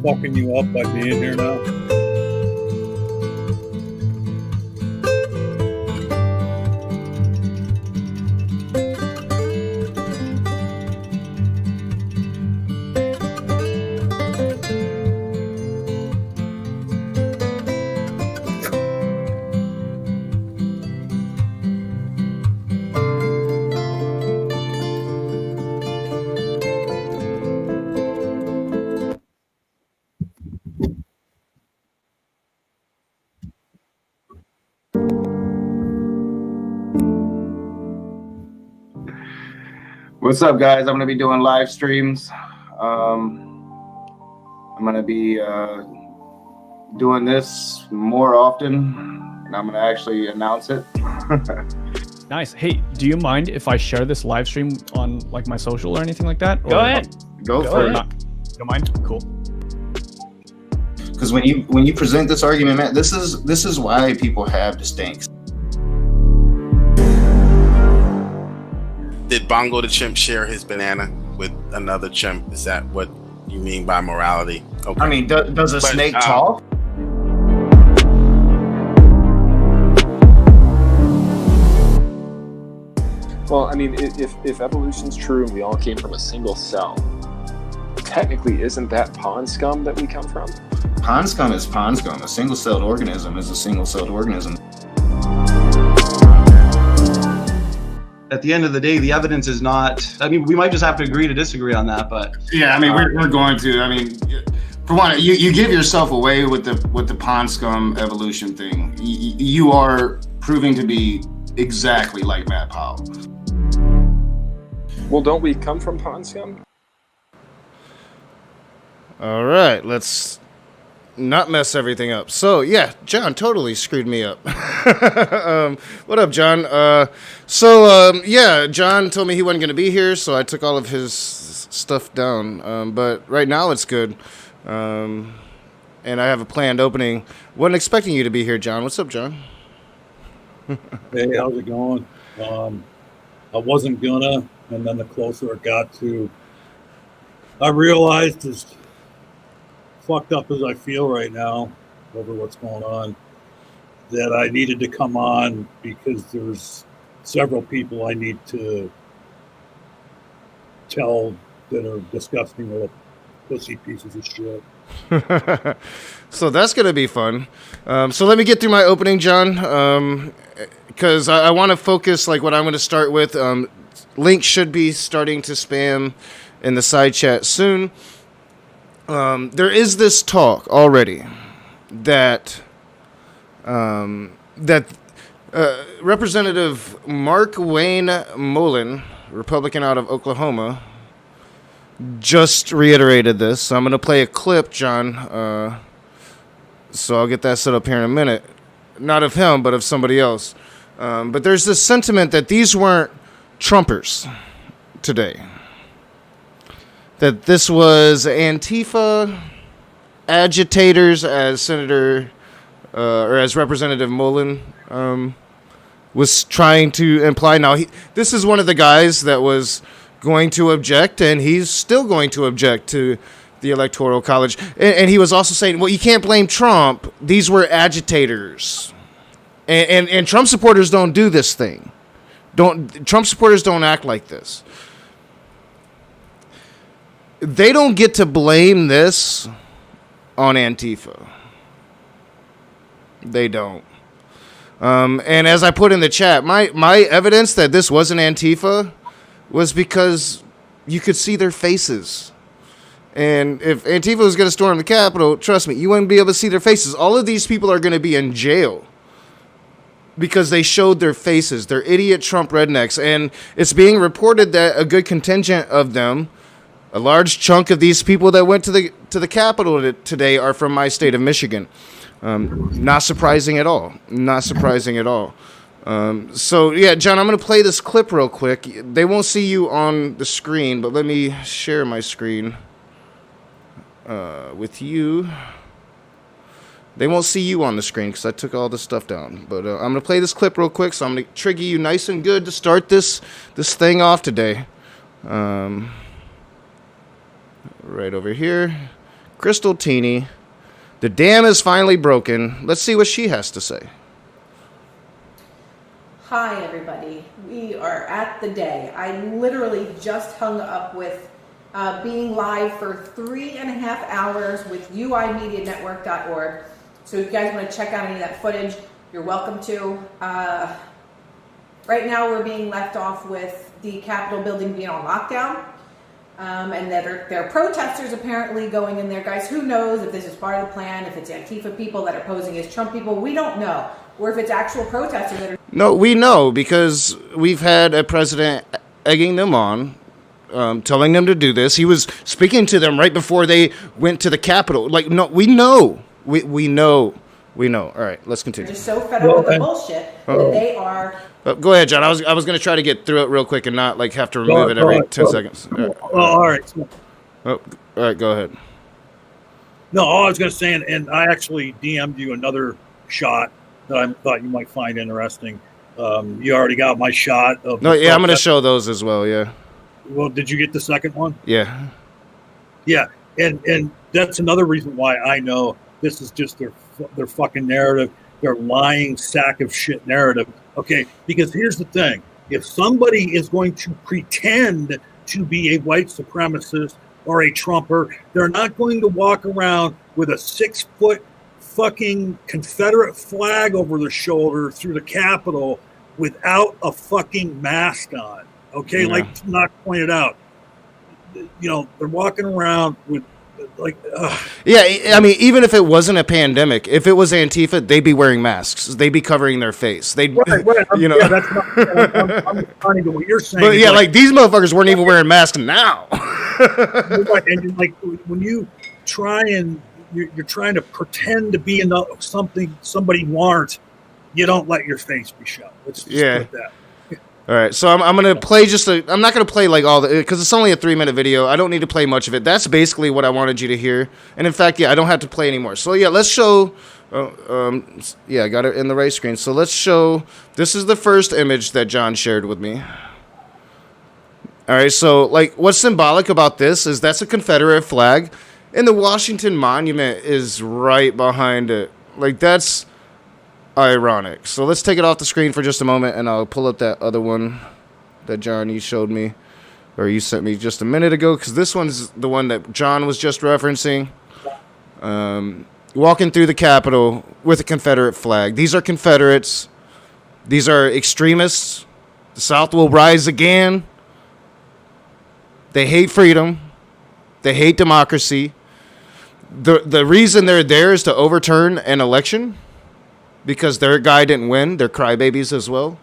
fucking you up by being here now? What's up, guys? I'm going to be doing live streams. I'm going to be doing this more often, and I'm going to actually announce it. Nice. Hey, do you mind if I share this live stream on like my social or anything like that? Go ahead. Go for it. Don't mind? Cool. Because when you present this argument, man, this is why people have the stinks. Did Bongo the chimp share his banana with another chimp? Is that what you mean by morality? Okay. I mean, does a snake talk? Well, I mean, if evolution's true and we all came from a single cell, technically, isn't that pond scum that we come from? Pond scum is pond scum. A single-celled organism is a single-celled organism. At the end of the day, the evidence is not. I mean, we might just have to agree to disagree on that, but Yeah, I mean, we're going to. I mean, for one, you give yourself away with the pond scum evolution thing. You are proving to be exactly like Matt Powell. Well, don't we come from pond scum? All right, let's not mess everything up. So, yeah, John totally screwed me up. What up, John? Yeah, John told me he wasn't going to be here, so I took all of his stuff down. But right now it's good. And I have a planned opening. Wasn't expecting you to be here, John. What's up, John? Hey, how's it going? I wasn't gonna, and then the closer it got to, I realized as fucked up as I feel right now over what's going on, that I needed to come on because there's several people I need to tell that are disgusting little pussy pieces of shit. So that's going to be fun. So let me get through my opening, John, because I want to focus like what I'm going to start with. Link should be starting to spam in the side chat soon. There is this talk already that Representative Mark Wayne Mullen, Republican out of Oklahoma, just reiterated this. So I'm going to play a clip, John. So I'll get that set up here in a minute. Not of him, but of somebody else. But there's this sentiment that these weren't Trumpers today. That this was Antifa agitators, as Senator or as Representative Mullen was trying to imply. Now, this is one of the guys that was going to object, and he's still going to object to the Electoral College. And he was also saying, well, you can't blame Trump. These were agitators. And Trump supporters don't do this thing. Trump supporters don't act like this. They don't get to blame this on Antifa. They don't. And as I put in the chat, my evidence that this wasn't Antifa was because you could see their faces. And if Antifa was going to storm the Capitol, trust me, you wouldn't be able to see their faces. All of these people are going to be in jail because they showed their faces. They're idiot Trump rednecks. And it's being reported that a good contingent of them, a large chunk of these people that went to the Capitol today, are from my state of Michigan. Not surprising at all. Not surprising at all. So, yeah, John, I'm going to play this clip real quick. They won't see you on the screen, but let me share my screen with you. They won't see you on the screen because I took all this stuff down. But I'm going to play this clip real quick, so I'm going to trigger you nice and good to start this thing off today. Right over here. Crystal Teeny. The dam is finally broken. Let's see what she has to say. Hi, everybody. We are at the day. I literally just hung up with being live for 3.5 hours with uimedianetwork.org. So if you guys want to check out any of that footage, you're welcome to. Right now, we're being left off with the Capitol building being on lockdown. And there are protesters apparently going in there. Guys, who knows if this is part of the plan, if it's Antifa people that are posing as Trump people, we don't know. Or if it's actual protesters that are... No, we know because we've had a president egging them on, telling them to do this. He was speaking to them right before they went to the Capitol. Like, no, we know. We know. We know. All right, let's continue. They're just so fed up with the bullshit that they are... Go ahead, John. I was going to try to get through it real quick and not like have to remove it every 10 seconds. All right. All right, go ahead. No, all I was going to say, and I actually DM'd you another shot that I thought you might find interesting. You already got my shot of. No, yeah, I'm going to show those as well. Yeah. Well, did you get the second one? Yeah. Yeah, and that's another reason why I know this is just their fucking narrative, their lying sack of shit narrative. Okay, because here's the thing: if somebody is going to pretend to be a white supremacist or a Trumper, they're not going to walk around with a 6-foot fucking Confederate flag over their shoulder through the Capitol without a fucking mask on. Okay, Yeah. like Knock pointed out, they're walking around with like. Yeah, I mean, even if it wasn't a pandemic, if it was Antifa, they'd be wearing masks. They'd be covering their face. They'd, Right. you know. Yeah, that's not. I'm responding to what you're saying. But It's yeah, like these motherfuckers weren't even wearing masks now. and like when you try and you're trying to pretend to be somebody you aren't, you don't let your face be shown. Let's just Yeah. put that. All right, so I'm gonna play I'm not gonna play like all the because it's only a 3-minute video. I don't need to play much of it. That's basically what I wanted you to hear. And in fact, yeah, I don't have to play anymore. So yeah, let's show. Yeah, I got it in the right screen. So let's show. This is the first image that John shared with me. All right, so like what's symbolic about this is that's a Confederate flag, and the Washington Monument is right behind it. Like that's ironic. So let's take it off the screen for just a moment, and I'll pull up that other one that John, you showed me, or you sent me just a minute ago, because this one's the one that John was just referencing. Walking through the Capitol with a Confederate flag. These are Confederates. These are extremists. The South will rise again. They hate freedom. They hate democracy. The reason they're there is to overturn an election because their guy didn't win. They're crybabies as well.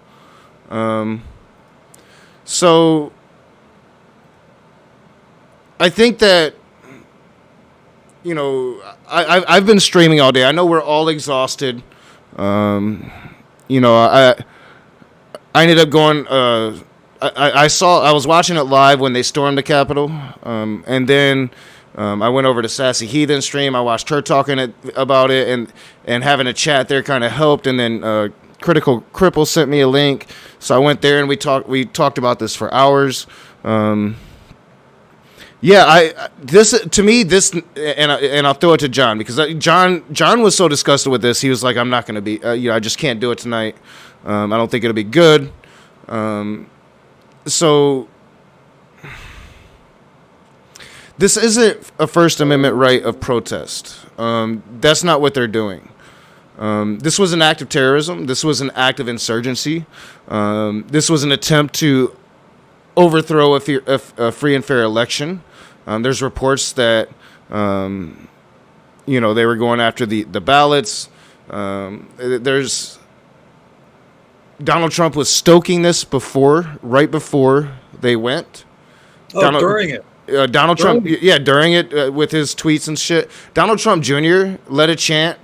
So I think that, I've been streaming all day. I know we're all exhausted. I ended up going. I was watching it live when they stormed the Capitol, and then I went over to Sassy Heathen stream. I watched her talking about it, and having a chat there kind of helped. And then Critical Cripple sent me a link, so I went there and we talked about this for hours. This to me, and I'll throw it to John because John was so disgusted with this. He was like, "I'm not going to be, I just can't do it tonight. I don't think it'll be good." So this isn't a First Amendment right of protest. That's not what they're doing. This was an act of terrorism. This was an act of insurgency. This was an attempt to overthrow a free and fair election. There's reports that they were going after the ballots. There's Donald Trump was stoking this right before they went. During it. Donald Trump, during it with his tweets and shit. Donald Trump Jr. led a chant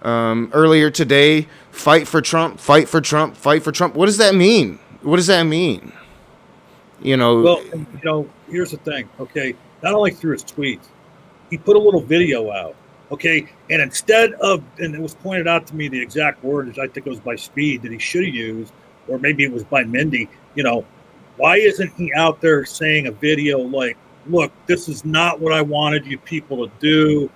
earlier today: "Fight for Trump! Fight for Trump! Fight for Trump!" What does that mean? What does that mean? Well, here's the thing. Okay, not only through his tweets, he put a little video out. Okay, and instead of, and it was pointed out to me the exact word, I think it was by Speed that he should have used, or maybe it was by Mindy. Why isn't he out there saying a video like look, this is not what I wanted you people to do.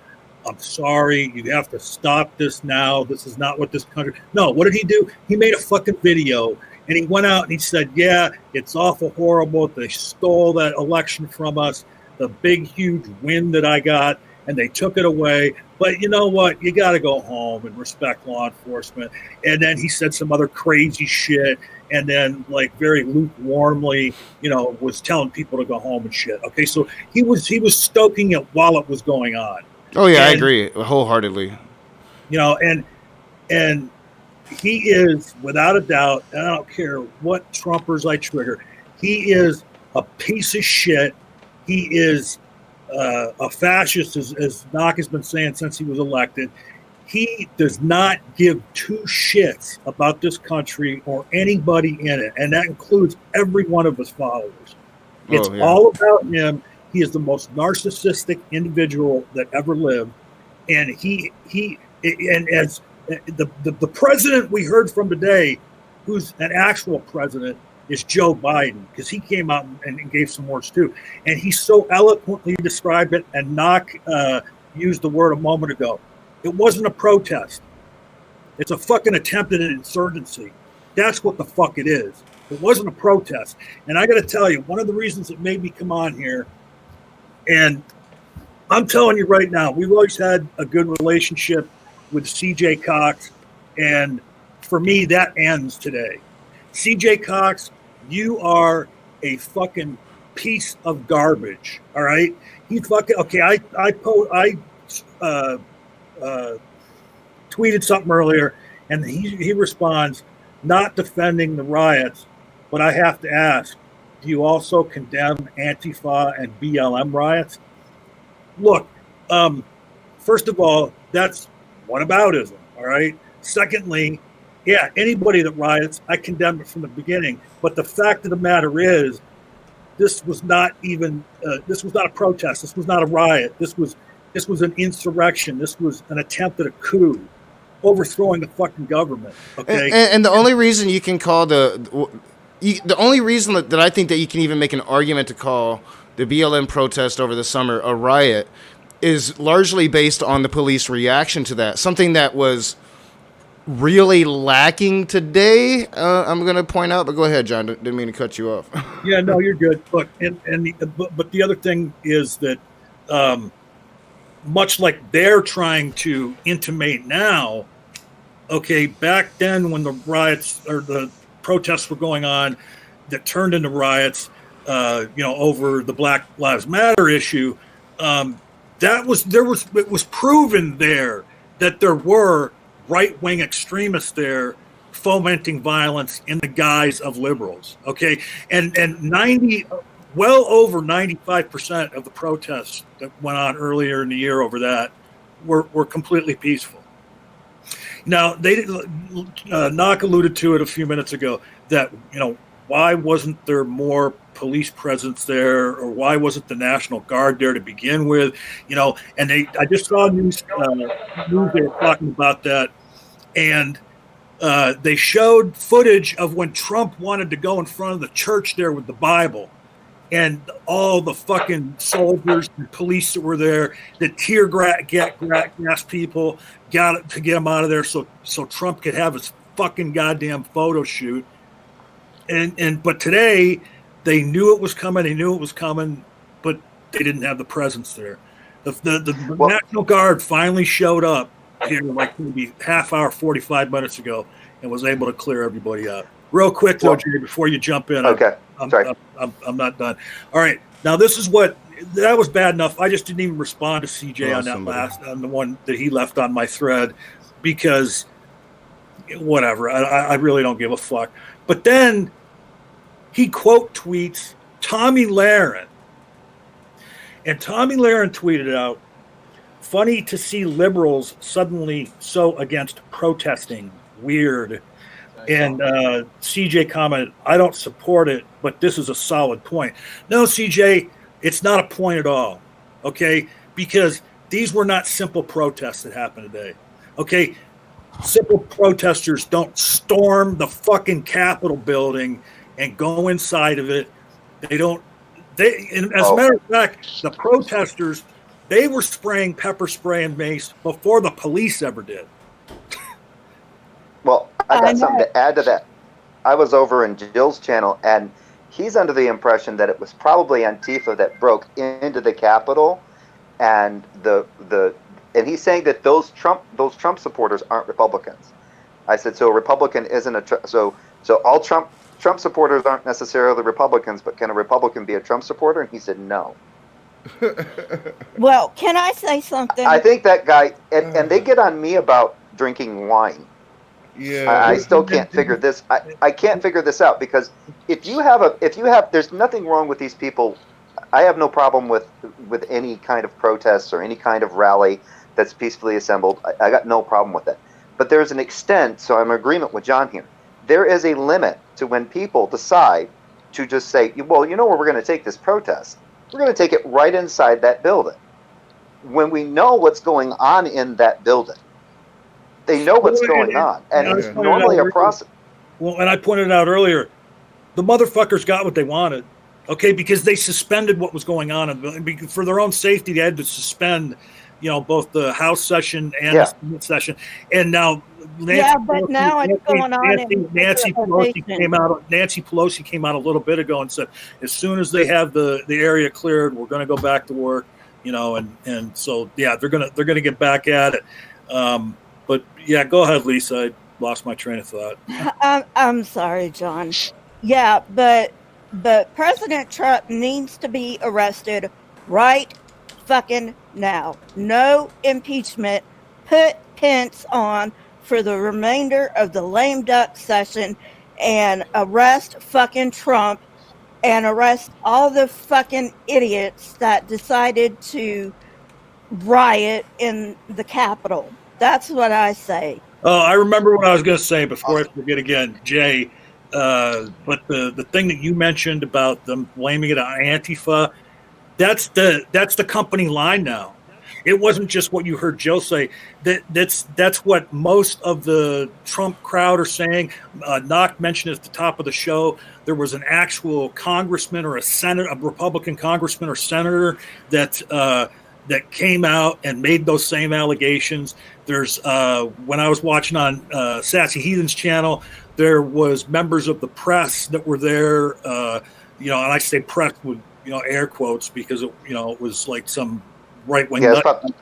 I'm sorry. You have to stop this now. This is not what this country. No, what did he do? He made a fucking video and he went out and he said, yeah, it's awful horrible. They stole that election from us, the big, huge win that I got, and they took it away. But you know what? You got to go home and respect law enforcement. And then he said some other crazy shit. And then, like, very lukewarmly, was telling people to go home and shit. Okay, so he was stoking it while it was going on. Oh yeah, I agree wholeheartedly. And he is, without a doubt, and I don't care what Trumpers I trigger, he is a piece of shit. He is a fascist, as Knock has been saying since he was elected. He does not give two shits about this country or anybody in it, and that includes every one of his followers. It's all about him. He is the most narcissistic individual that ever lived, and as the president we heard from today, who's an actual president, is Joe Biden, because he came out and gave some words too, and he so eloquently described it. And Knock used the word a moment ago. It wasn't a protest. It's a fucking attempt at an insurgency. That's what the fuck it is. It wasn't a protest. And I got to tell you, one of the reasons it made me come on here, and I'm telling you right now, we've always had a good relationship with CJ Cox, and for me, that ends today. CJ Cox, you are a fucking piece of garbage. All right, he fucking okay. I tweeted something earlier, and he responds, not defending the riots, but I have to ask, do you also condemn Antifa and BLM riots? Look, first of all, that's whataboutism, all right? Secondly, yeah, anybody that riots, I condemn it from the beginning. But the fact of the matter is, this was not even, this was not a protest. This was not a riot. This was an insurrection. This was an attempt at a coup, overthrowing the fucking government. Okay. And the only reason you can call the only reason that I think that you can even make an argument to call the BLM protest over the summer a riot is largely based on the police reaction to that. Something that was really lacking today, I'm going to point out. But go ahead, John. Didn't mean to cut you off. Yeah, no, you're good. Look, but the other thing is that, much like they're trying to intimate now, okay, back then when the riots or the protests were going on that turned into riots, over the Black Lives Matter issue, it was proven there that there were right-wing extremists there fomenting violence in the guise of liberals. Okay, and well over 95% of the protests that went on earlier in the year over that were completely peaceful. Now, Knock alluded to it a few minutes ago that, why wasn't there more police presence there, or why wasn't the National Guard there to begin with? And I just saw news they were talking about that, and they showed footage of when Trump wanted to go in front of the church there with the Bible, and all the fucking soldiers and police that were there, the tear gas people got to get him out of there so Trump could have his fucking goddamn photo shoot. But today they knew it was coming, but they didn't have the presence there. The National Guard finally showed up here like maybe half hour, 45 minutes ago, and was able to clear everybody out. Real quick though, Jerry, before you jump in. Okay. Sorry. I'm not done. All right. Now this is that was bad enough. I just didn't even respond to CJ on the one that he left on my thread, because whatever. I really don't give a fuck. But then he quote tweets Tommy Lahren. And Tommy Lahren tweeted out, "Funny to see liberals suddenly so against protesting. Weird." And CJ commented, "I don't support it, but this is a solid point." No, CJ, it's not a point at all, okay? Because these were not simple protests that happened today, okay? Simple protesters don't storm the fucking Capitol building and go inside of it. They don't And as a matter of fact, the protesters, they were spraying pepper spray and mace before the police ever did. Well, I got something to add to that. I was over in Jill's channel, and he's under the impression that it was probably Antifa that broke into the Capitol, and and he's saying that those Trump supporters aren't Republicans. I said, so a Republican isn't so all Trump supporters aren't necessarily Republicans, but can a Republican be a Trump supporter? And he said no. Well, can I say something? I think that guy, and they get on me about drinking wine. Yeah, I still can't figure this. I can't figure this out, because if you have, there's nothing wrong with these people. I have no problem with any kind of protests or any kind of rally that's peacefully assembled. I got no problem with it. But there's an extent, so I'm in agreement with John here. There is a limit to when people decide to just say, well, you know where we're going to take this protest? We're going to take it right inside that building. When we know what's going on in that building. They know what's going on. And it's normally a process. Well, and I pointed out earlier, the motherfuckers got what they wanted. Okay, because they suspended what was going on. And for their own safety, they had to suspend, both the House session and the Senate session. And now Nancy Pelosi came out a little bit ago and said, as soon as they have the area cleared, we're going to go back to work. And so they're gonna get back at it. But yeah, go ahead, Lisa. I lost my train of thought. I'm sorry, John. Yeah, but President Trump needs to be arrested right fucking now. No impeachment. Put Pence on for the remainder of the lame duck session and arrest fucking Trump and arrest all the fucking idiots that decided to riot in the Capitol. That's what I say. Oh, I remember what I was going to say before I forget again, Jay. But the thing that you mentioned about them blaming it on Antifa, that's the company line now. It wasn't just what you heard Joe say. That's what most of the Trump crowd are saying. Knock mentioned at the top of the show, there was an actual congressman or a Republican congressman or senator that came out and made those same allegations. There's when I was watching on Sassy Heathen's channel, there was members of the press that were there. And I say press with air quotes because it was like some right wing. Probably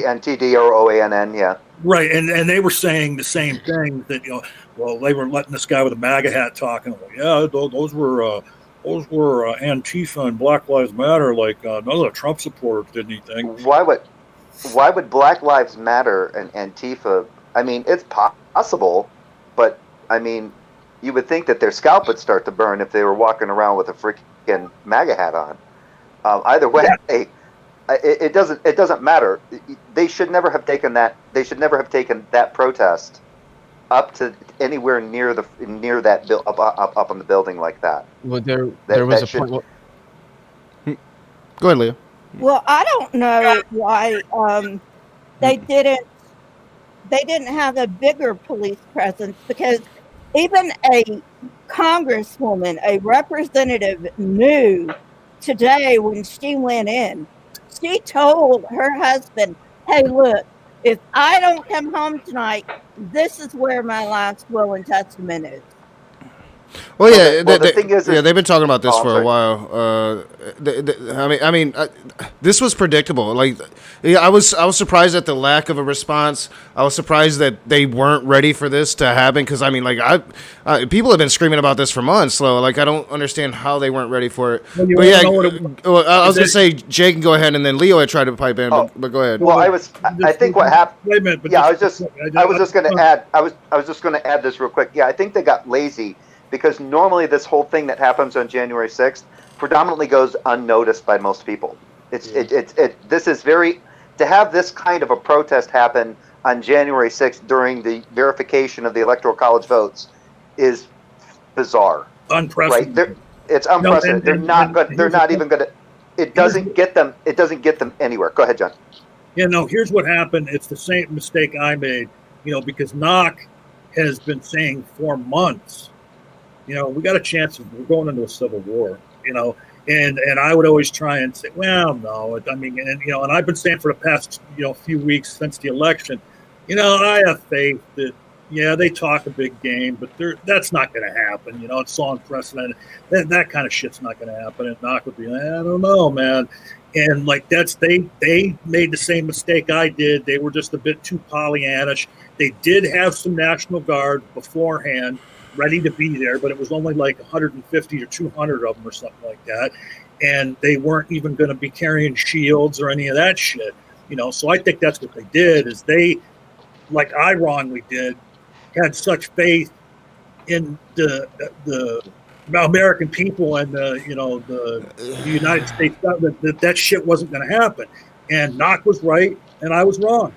NTD or OANN. Yeah. Right, and they were saying the same thing that they were letting this guy with a MAGA hat talking. Those were Antifa and Black Lives Matter. Like none of the Trump supporters did anything. Why would Black Lives Matter and Antifa? I mean, it's possible, but I mean, you would think that their scalp would start to burn if they were walking around with a freaking MAGA hat on. Either way, it doesn't matter. They should never have taken that. They should never have taken that protest up to anywhere near that up on the building like that. Well, there was a point. Go ahead, Leah. Well, I don't know why they didn't have a bigger police presence, because even a congresswoman, a representative, knew today when she went in. She told her husband, "Hey, look, if I don't come home tonight, this is where my last will and testament is." Well, yeah, the thing is, they've been talking about this for a while. I mean, this was predictable. Like, I was surprised at the lack of a response. I was surprised that they weren't ready for this to happen, because I mean, like, people have been screaming about this for months. So, like, I don't understand how they weren't ready for it. But yeah, I was gonna say Jay can go ahead, and then Leo had tried to pipe in, but go ahead. Well, I think what happened. Wait a minute. I was just going to add this real quick. Yeah, I think they got lazy, because normally this whole thing that happens on January 6th predominantly goes unnoticed by most people. This is very, to have this kind of a protest happen on January 6th during the verification of the Electoral College votes is bizarre. Unprecedented. Right? It's unprecedented. They're not even going to. It doesn't get them anywhere. Go ahead, John. Here's what happened. It's the same mistake I made. Because Knock has been saying for months, we got a chance. We're going into a civil war. And I would always try and say, well, no, I mean, and and I've been saying for the past few weeks since the election, I have faith that they talk a big game, but that's not going to happen. It's so unprecedented. That kind of shit's not going to happen. And Knock would be, I don't know, man. And like they made the same mistake I did. They were just a bit too Pollyannish. They did have some National Guard beforehand, ready to be there, but it was only like 150 or 200 of them or something like that. And they weren't even going to be carrying shields or any of that shit. So I think that's what they did, is they, like I wrongly did, had such faith in the American people and the United States government that shit wasn't going to happen. And Knock was right and I was wrong.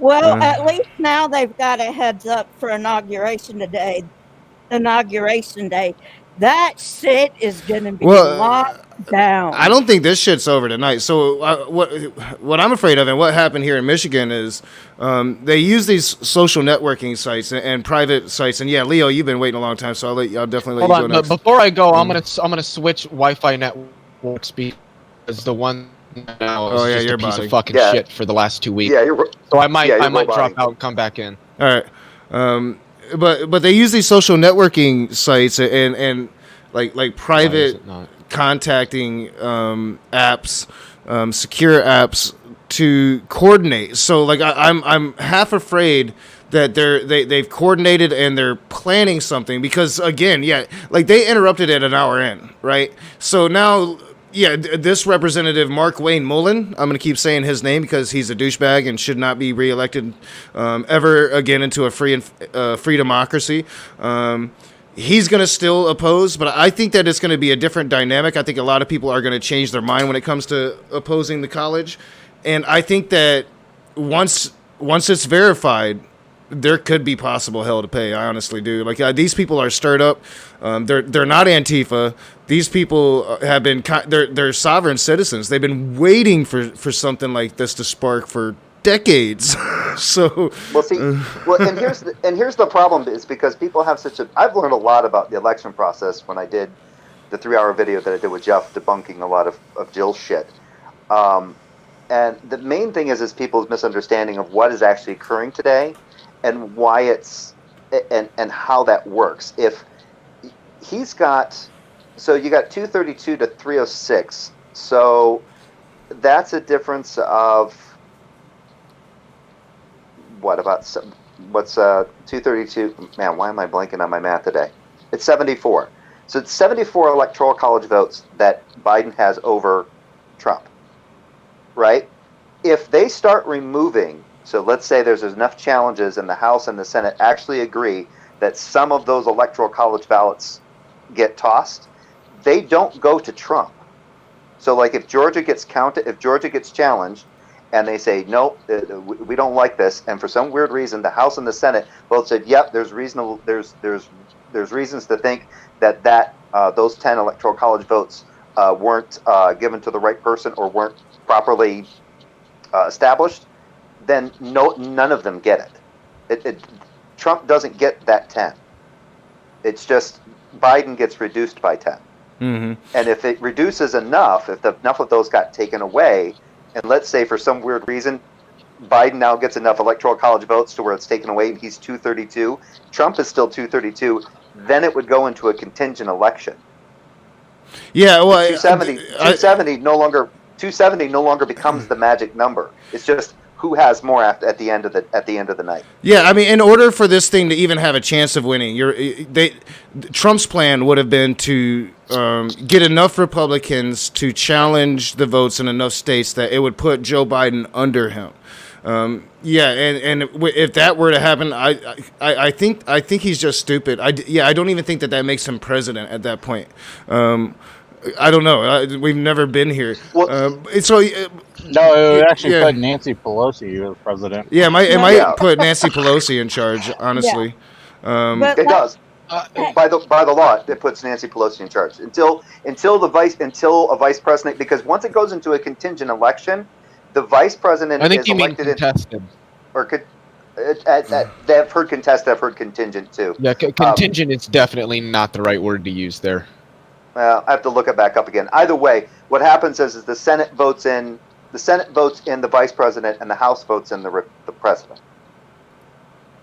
Well, at least now they've got a heads up for Inauguration Day. That shit is going to be locked down. I don't think this shit's over tonight. So what I'm afraid of, and what happened here in Michigan, is they use these social networking sites and private sites. And yeah, Leo, you've been waiting a long time, so I'll definitely let you go next. Before I go, I'm gonna switch Wi-Fi network speed as the one now is just a piece of fucking shit for the last 2 weeks. So I might drop out and come back in. All right. But they use these social networking sites and like private contacting apps, secure apps to coordinate. So like I'm half afraid that they've coordinated and they're planning something, because again, like they interrupted at an hour in, right? So now. Yeah, this representative, Mark Wayne Mullen, I'm going to keep saying his name because he's a douchebag and should not be reelected ever again into a free democracy. He's going to still oppose, but I think that it's going to be a different dynamic. I think a lot of people are going to change their mind when it comes to opposing the college. And I think that once it's verified, there could be possible hell to pay. I honestly do. Like these people are stirred up. They're not Antifa. These people have been they're sovereign citizens. They've been waiting for something like this to spark for decades. So and here's the problem, is because people have I've learned a lot about the election process when I did the 3-hour video that I did with Jeff debunking a lot of Jill's shit. And the main thing is people's misunderstanding of what is actually occurring today and why it's and how that works. If he's got, so you got 232 to 306, so that's a difference of what's 232? Man, why am I blanking on my math today? It's 74. So it's 74 electoral college votes that Biden has over Trump, right? If they start removing, so let's say there's enough challenges and the House and the Senate actually agree that some of those electoral college ballots get tossed, they don't go to Trump. So like if Georgia gets challenged and they say, no, we don't like this, and for some weird reason the House and the Senate both said, yep, there's reasons to think that those 10 electoral college votes weren't given to the right person or weren't properly established, then none of them get it. Trump doesn't get that 10. It's just Biden gets reduced by 10. Mm-hmm. And if it reduces enough, if enough of those got taken away, and let's say for some weird reason Biden now gets enough electoral college votes to where it's taken away and he's 232, Trump is still 232, then it would go into a contingent election. Yeah, well, 270 no longer becomes the magic number. It's just who has more at the end of the night. Yeah, I mean, in order for this thing to even have a chance of winning, Trump's plan would have been to get enough Republicans to challenge the votes in enough states that it would put Joe Biden under him. Yeah, and if that were to happen, I think he's just stupid. I don't even think that makes him president at that point. I don't know. We've never been here. No, it would actually put Nancy Pelosi as president. Yeah, it might put Nancy Pelosi in charge, honestly. Yeah. It does. By the law, it puts Nancy Pelosi in charge until a vice president, because once it goes into a contingent election, the vice president is elected contested. They've heard contested. I've heard contingent too. Yeah, contingent is definitely not the right word to use there. I have to look it back up again. Either way, what happens is the Senate votes in the vice president, and the House votes in the president.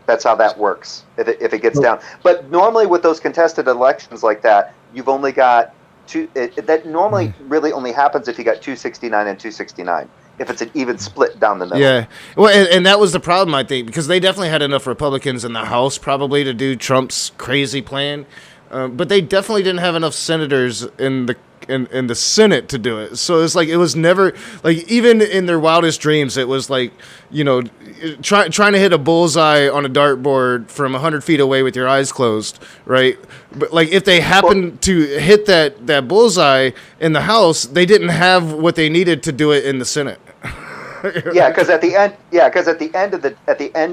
That's how that works if it gets down. But normally with those contested elections like that, you've only got two. That normally really only happens if you got 269 and 269. If it's an even split down the middle. Yeah. Well, and that was the problem, I think, because they definitely had enough Republicans in the House probably to do Trump's crazy plan. But they definitely didn't have enough senators in the Senate to do it. So it's like it was never like even in their wildest dreams, it was like, you know, trying to hit a bullseye on a dartboard from 100 feet away with your eyes closed, right? But like if they happened to hit that bullseye in the House, they didn't have what they needed to do it in the Senate. Because at the end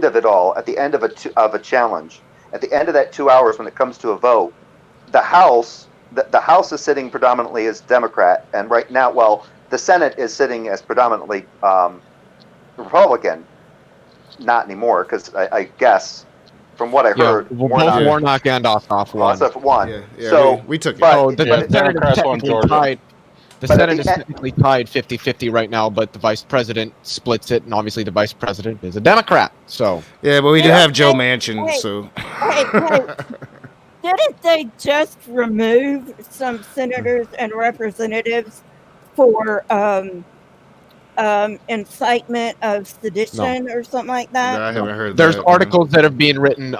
of it all, at the end of a challenge, at the end of that 2 hours when it comes to a vote, the House is sitting predominantly as Democrat, and right now, well, the Senate is sitting as predominantly Republican. Not anymore, because I guess from what I heard, Warnock and Ossoff won. Yeah, so we took it. The Senate is technically tied 50-50 right now, but the vice president splits it, and obviously the vice president is a Democrat. So yeah, but we do have Joe Manchin. So didn't they just remove some senators and representatives for incitement of sedition or something like that? No, I haven't heard. There's articles that have been written.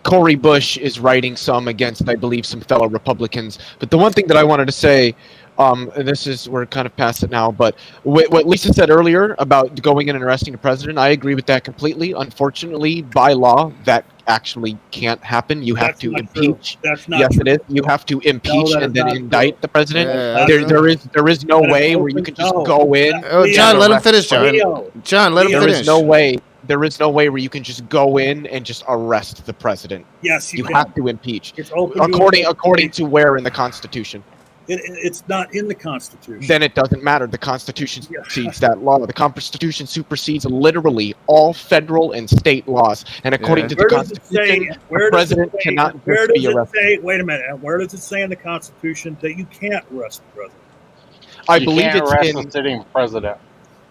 Cory Bush is writing some against, I believe, some fellow Republicans. But the one thing that I wanted to say, we're kind of past it now, but what Lisa said earlier about going in and arresting the president, I agree with that completely. Unfortunately, by law, that actually can't happen. You have to impeach. That's not yes, true. it is. You have to impeach and then indict the president. Yeah, there is no way where you can just go in. Oh, John, let him finish, John. John, let him finish. There is no way where you can just go in and just arrest the president. Yes, you have to impeach. It's open according to where in the Constitution. It's not in the Constitution. Then it doesn't matter. The Constitution supersedes that law. The Constitution supersedes literally all federal and state laws. And according to the Constitution, the president cannot just be arrested. Wait a minute. And where does it say in the Constitution that you can't arrest the president? I believe it's arrest in the sitting president.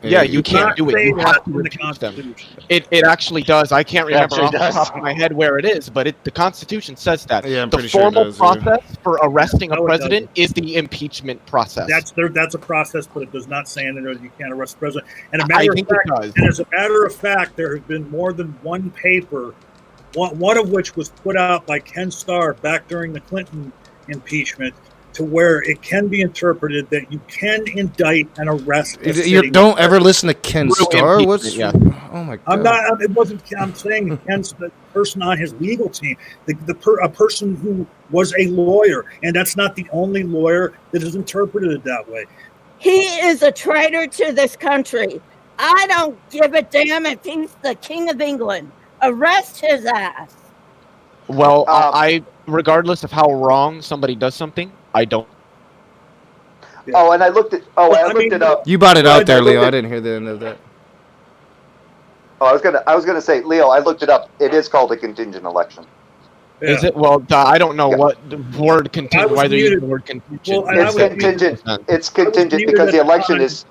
Yeah, you can't do it. You have to impeach them. It actually does. I can't remember off the top of my head where it is, but the Constitution says that. Yeah, I'm the pretty sure it formal does, process for arresting a president is the impeachment process. That's a process, but it does not say in there that you can't arrest the president. And as a matter of fact, there have been more than one paper, one of which was put out by Ken Starr back during the Clinton impeachment, to where it can be interpreted that you can indict and arrest. Don't ever listen to Ken Starr. What's? Yeah. Oh my God! I'm not. It wasn't. I'm saying Ken's the person on his legal team, a person who was a lawyer, and that's not the only lawyer that is interpreted it that way. He is a traitor to this country. I don't give a damn if he's the King of England. Arrest his ass. Well, I regardless of how wrong somebody does something, I don't. Oh, and I looked it up. You brought it out there, Leo. I didn't hear the end of that. Oh, I was gonna say, Leo, I looked it up. It is called a contingent election. Yeah. Is it? Well, I don't know what the word contingent. Why they use the word contingent? Well, it's contingent. It's contingent because the election is.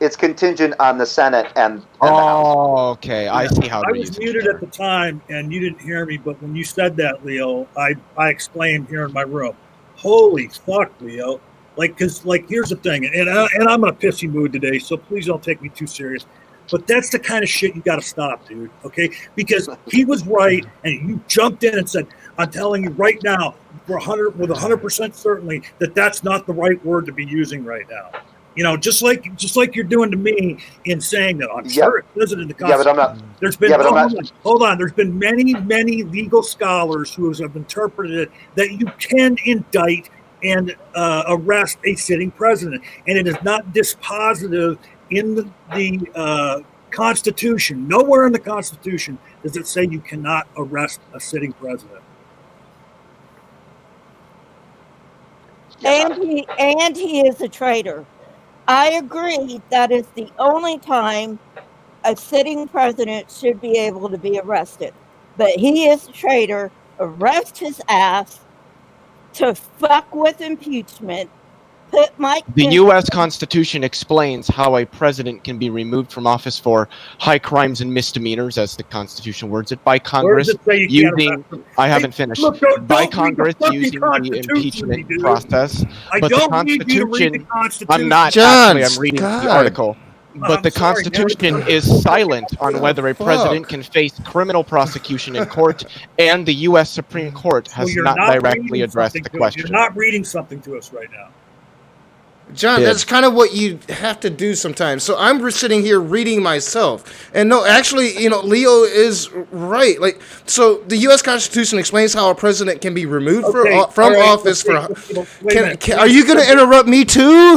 It's contingent on the Senate and the House. Okay. I see how I was muted at the time, and you didn't hear me. But when you said that, Leo, I exclaimed here in my room, "Holy fuck, Leo!" Because here's the thing, and I'm in a pissy mood today, so please don't take me too serious. But that's the kind of shit you got to stop, dude. Okay? Because he was right, and you jumped in and said, "I'm telling you right now, with 100% certainty that that's not the right word to be using right now." You know, just like you're doing to me in saying that. I'm sure it says it in the Constitution. Yeah, but I'm not. There's been hold on. There's been many legal scholars who have interpreted it that you can indict and arrest a sitting president, and it is not dispositive in the Constitution. Nowhere in the Constitution does it say you cannot arrest a sitting president. And he is a traitor. I agree that is the only time a sitting president should be able to be arrested. But he is a traitor. Arrest his ass to fuck with impeachment, put Mike The Pence- U.S. Constitution explains how a president can be removed from office for high crimes and misdemeanors, as the Constitution words it, by Congress Where does it say you can't using. arrest them? I haven't finished. Look, don't By read the Congress fucking using the Constitution, impeachment dude. process. I But the don't need you to read the Constitution. Constitution. I'm not John, actually. I'm reading God. the article. But I'm the sorry, Constitution never- is silent on whether a Fuck. president can face criminal prosecution in court, and the U.S. Supreme Court So has you're not directly reading addressed something the to us. question. You're not reading something to us right now. John, Yeah. that's kind of what you have to do sometimes. So I'm sitting here reading myself. And no, actually, Leo is right. Like, so the U.S. Constitution explains how a president can be removed Okay, from all right, office for. wait a minute. Are you going to interrupt me too?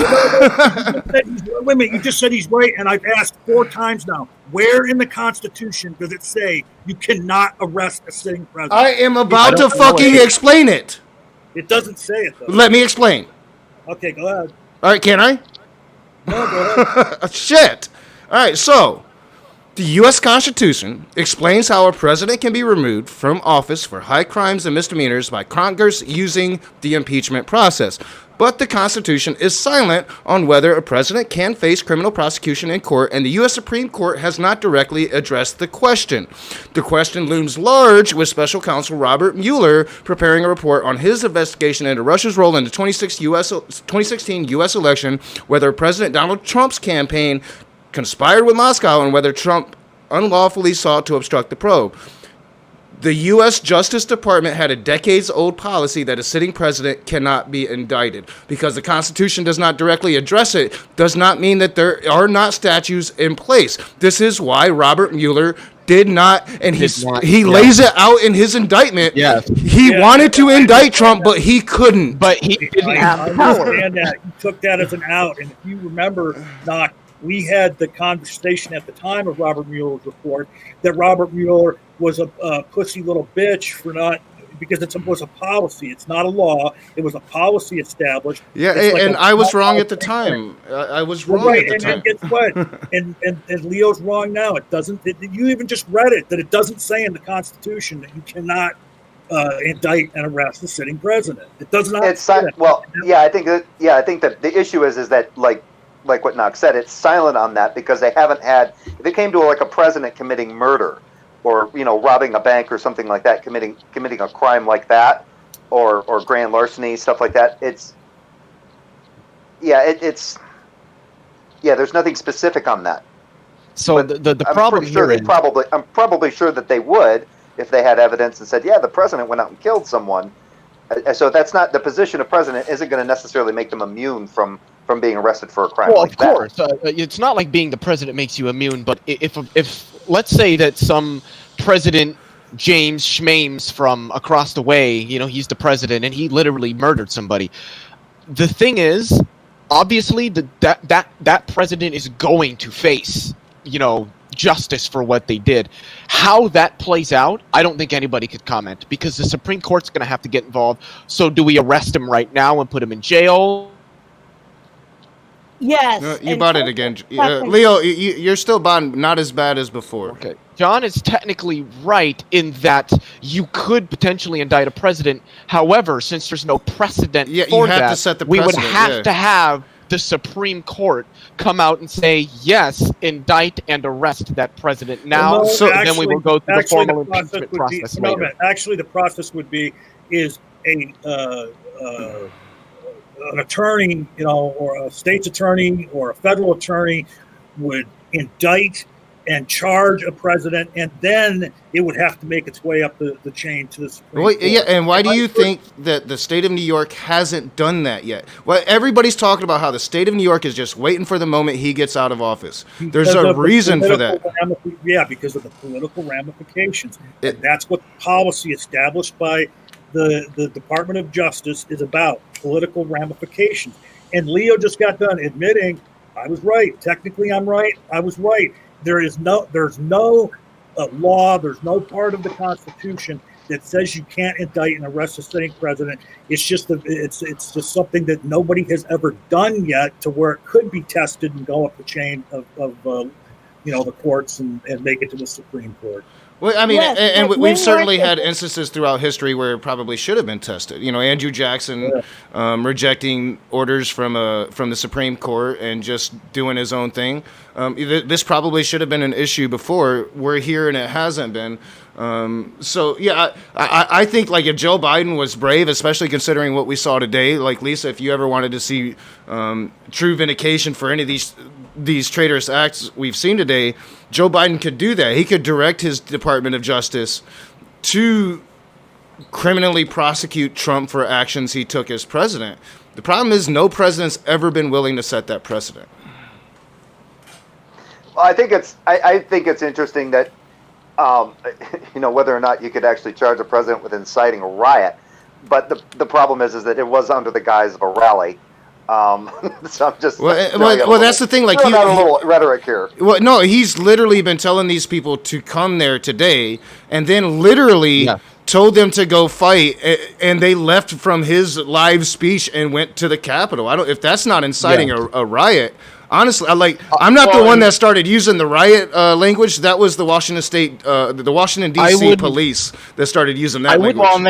Wait a minute, you just said he's right, and I've asked 4 times now. Where in the Constitution does it say you cannot arrest a sitting president? I am about to don't know fucking it. explain it. It doesn't say it, though. Let me explain. Okay, go ahead. All right, can I? No, go ahead. Shit. All right, so the U.S. Constitution explains how a president can be removed from office for high crimes and misdemeanors by Congress using the impeachment process. But the Constitution is silent on whether a president can face criminal prosecution in court, and the U.S. Supreme Court has not directly addressed the question. The question looms large, with Special Counsel Robert Mueller preparing a report on his investigation into Russia's role in the 2016 U.S. election, whether President Donald Trump's campaign conspired with Moscow, and whether Trump unlawfully sought to obstruct the probe. The U.S. Justice Department had a decades-old policy that a sitting president cannot be indicted. Because the Constitution does not directly address it, does not mean that there are not statutes in place. This is why Robert Mueller did not, and he lays it out in his indictment. Yes. He wanted to indict Trump, but he couldn't. But he didn't I have power. understand that. You took that as an out. And if you remember, Knock, we had the conversation at the time of Robert Mueller's report that Robert Mueller was a pussy little bitch for not, because it was a policy. It's not a law. It was a policy established. Yeah, It's like and a I was small wrong at the thing. time. I was Well, wrong right, at the time. and guess what? and Leo's wrong now. It doesn't. You even just read it that it doesn't say in the Constitution that you cannot indict and arrest the sitting president. It does not. It's say that. well, yeah. I think that the issue is that like what Knox said, it's silent on that because they haven't had. If it came to like a president committing murder, or robbing a bank or something like that, committing a crime like that, or grand larceny, stuff like that. It's there's nothing specific on that. So the problem here is I'm probably sure that they would if they had evidence and said, yeah, the president went out and killed someone. So that's not the position of president isn't going to necessarily make them immune from being arrested for a crime. Well, like of that. course, it's not like being the president makes you immune. But if let's say that some president James Schmames from across the way, he's the president and he literally murdered somebody. The thing is, obviously, that president is going to face, justice for what they did. How that plays out, I don't think anybody could comment because the Supreme Court's going to have to get involved. So do we arrest him right now and put him in jail? Yes. You bought it again. Leo, you're still bond not as bad as before. Okay. John is technically right in that you could potentially indict a president. However, since there's no precedent for have that, to set the we would precedent, have to have the Supreme Court come out and say, yes, indict and arrest that president now. Then we will go through the formal impeachment process later. Actually, the process would be is an attorney, or a state's attorney or a federal attorney would indict and charge a president, and then it would have to make its way up the chain to the Supreme Court. Yeah, and why do you think that the state of New York hasn't done that yet? Well, everybody's talking about how the state of New York is just waiting for the moment he gets out of office. There's a reason for that. Yeah, because of the political ramifications. And that's what policy established by the Department of Justice is about, political ramifications. And Leo just got done admitting, I was right. Technically, I'm right. I was right. There's no law, there's no part of the Constitution that says you can't indict and arrest a sitting president. It's just something that nobody has ever done yet, to where it could be tested and go up the chain of the courts and make it to the Supreme Court. Well, I mean, Yes, and but we've when certainly was had it- instances throughout history where it probably should have been tested. You know, Andrew Jackson rejecting orders from the Supreme Court and just doing his own thing. This probably should have been an issue before. We're here and it hasn't been. So yeah, I think like if Joe Biden was brave, especially considering what we saw today, like Lisa, if you ever wanted to see true vindication for any of these traitorous acts we've seen today, Joe Biden could do that. He could direct his Department of Justice to criminally prosecute Trump for actions he took as president. The problem is no president's ever been willing to set that precedent. Well, I think it's interesting that whether or not you could actually charge a president with inciting a riot, but the problem is that it was under the guise of a rally. So I'm just well, that's the thing. Like a little rhetoric here. Well, no, he's literally been telling these people to come there today, and then literally told them to go fight, and they left from his live speech and went to the Capitol. If that's not inciting a riot. Honestly, I'm not the one that started using the riot language. That was the Washington D.C. police that started using that language. Well, and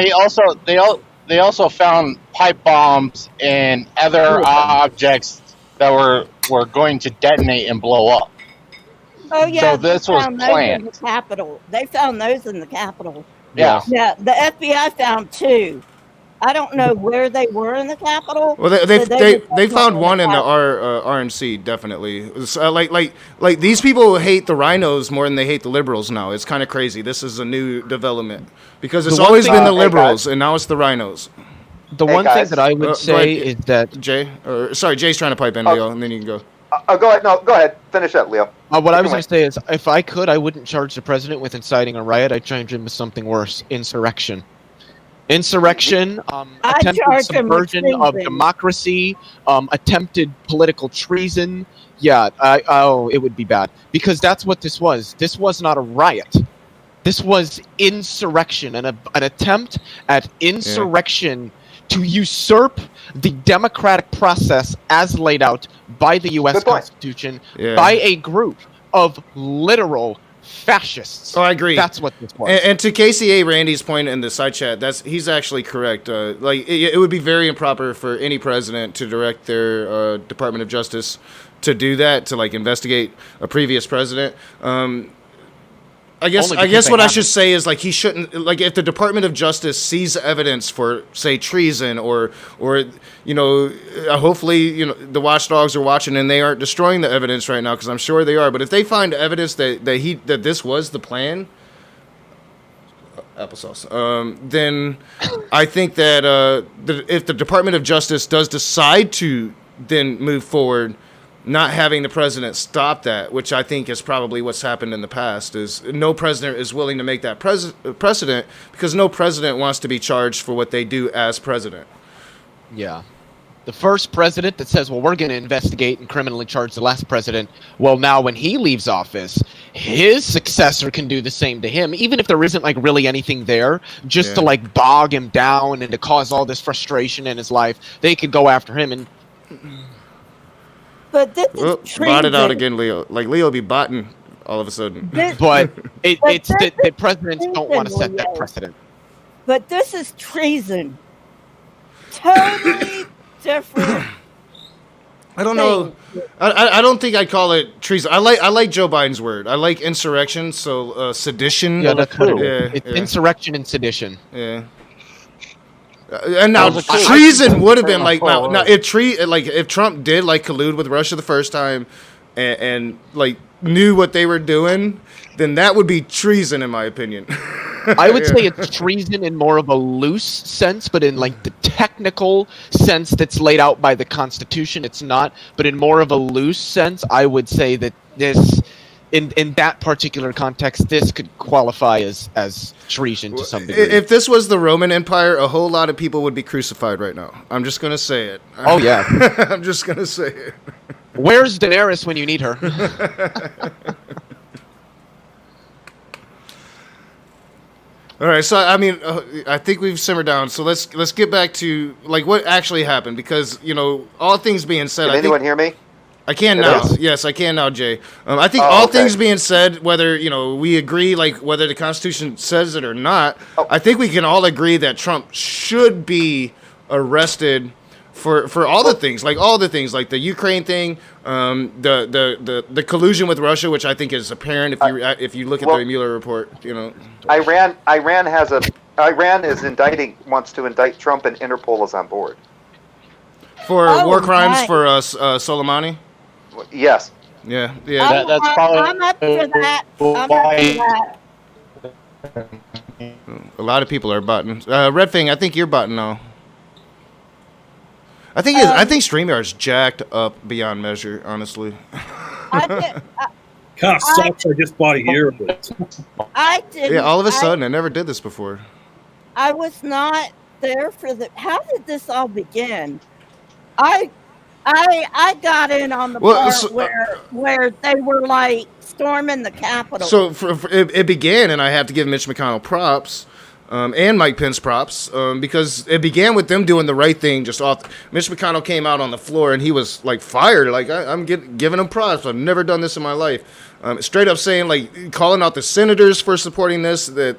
they also found pipe bombs and other objects that were going to detonate and blow up. Oh yeah, so this they was found those planned. in the Capitol. They found those in the Capitol. Yeah. Yeah, the FBI found 2. I don't know where they were in the Capitol. Well, they found one in the RNC, definitely. So, like these people hate the rhinos more than they hate the liberals now. It's kind of crazy. This is a new development because it's always been the liberals and now it's the rhinos. The one thing that I would say is that Jay's trying to pipe in, Leo, and then you can go. Go ahead. No, go ahead. Finish up, Leo. What I was going to say is, if I could, I wouldn't charge the president with inciting a riot. I'd charge him with something worse: insurrection. Insurrection, attempted subversion of democracy, attempted political treason. Yeah, it would be bad because that's what this was. This was not a riot. This was insurrection, an attempt at insurrection to usurp the democratic process as laid out by the U.S. Constitution by a group of literal fascists. Oh, I agree. That's what this was. And to KCA Randy's point in the side chat, he's actually correct. It would be very improper for any president to direct their Department of Justice to do that, to investigate a previous president. I guess what I should say is he shouldn't, if the Department of Justice sees evidence for, say, treason or hopefully the watchdogs are watching and they aren't destroying the evidence right now because I'm sure they are. But if they find evidence that this was the plan, applesauce, then I think that if the Department of Justice does decide to then move forward, not having the president stop that, which I think is probably what's happened in the past, is no president is willing to make that precedent because no president wants to be charged for what they do as president. Yeah. The first president that says, well, we're going to investigate and criminally charge the last president, well, now when he leaves office, his successor can do the same to him, even if there isn't really anything there, just to bog him down and to cause all this frustration in his life. They could go after him and... But this is bot it out again, Leo. Leo be botting all of a sudden. But it's the presidents don't want to set that precedent. But this is treason. Totally different. I don't know. I don't think I'd call it treason. I like Joe Biden's word. I like insurrection. So sedition. Yeah, that's true. It's insurrection and sedition. Yeah. And now treason would have been now if Trump did collude with Russia the first time and knew what they were doing, then that would be treason in my opinion. I would say it's treason in more of a loose sense, but in the technical sense that's laid out by the Constitution, it's not. But in more of a loose sense, I would say that this, in that particular context, this could qualify as treason to some degree. If this was the Roman Empire, a whole lot of people would be crucified right now. I'm just gonna say it. Oh yeah. I'm just gonna say it. Where's Daenerys when you need her? All right, so I mean, I think we've simmered down. So let's get back to what actually happened because all things being said, Can anyone hear me? I can It now. is? Yes, I can now, Jay. I think Oh, all okay. things being said, whether we agree, like whether the Constitution says it or not, I think we can all agree that Trump should be arrested for all the things, like the Ukraine thing, the collusion with Russia, which I think is apparent if you look at the Mueller report. Iran wants to indict Trump, and Interpol is on board. For Oh, war crimes nice. for Soleimani. Yes. Yeah. That's probably I'm up for that. I'm up for that. A lot of people are butting. Red Fang, I think you're butting now. I think StreamYard's jacked up beyond measure, honestly. Kind of sucks. I just bought a year of it. I didn't. Yeah, all of a sudden, I never did this before. I was not there for the. How did this all begin? I got in on the part where they were like storming the Capitol. So it began, and I have to give Mitch McConnell props. And Mike Pence props, because it began with them doing the right thing. Just off, Mitch McConnell came out on the floor and he was like fired. Like I'm giving him props. I've never done this in my life. Straight up saying, like, calling out the senators for supporting this. That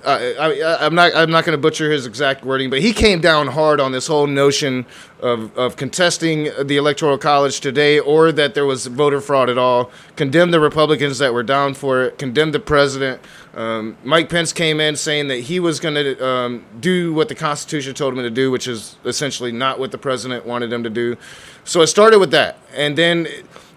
I'm not going to butcher his exact wording, but he came down hard on this whole notion of contesting the Electoral College today, or that there was voter fraud at all. Condemned the Republicans that were down for it. Condemned the president. Mike Pence came in saying that he was going to do what the Constitution told him to do, which is essentially not what the president wanted him to do. So it started with that, and then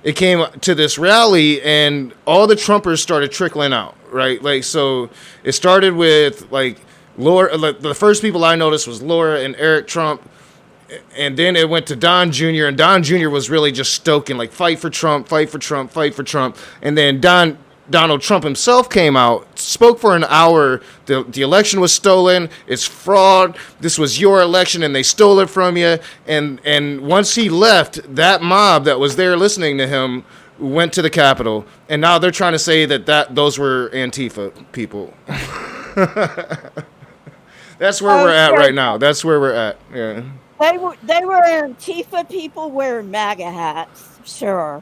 it came to this rally, and all the Trumpers started trickling out, right? Like, so it started with like Laura. The first people I noticed was Laura and Eric Trump, and then it went to Don Jr. and Don Jr. was really just stoking, like, fight for Trump, fight for Trump, fight for Trump, and then Donald Trump himself came out, spoke for an hour. The election was stolen. It's fraud. This was your election, and they stole it from you. And once he left, that mob that was there listening to him went to the Capitol. And now they're trying to say that those were Antifa people. That's where we're at right now. That's where we're at. Yeah. They were Antifa people wearing MAGA hats. Sure.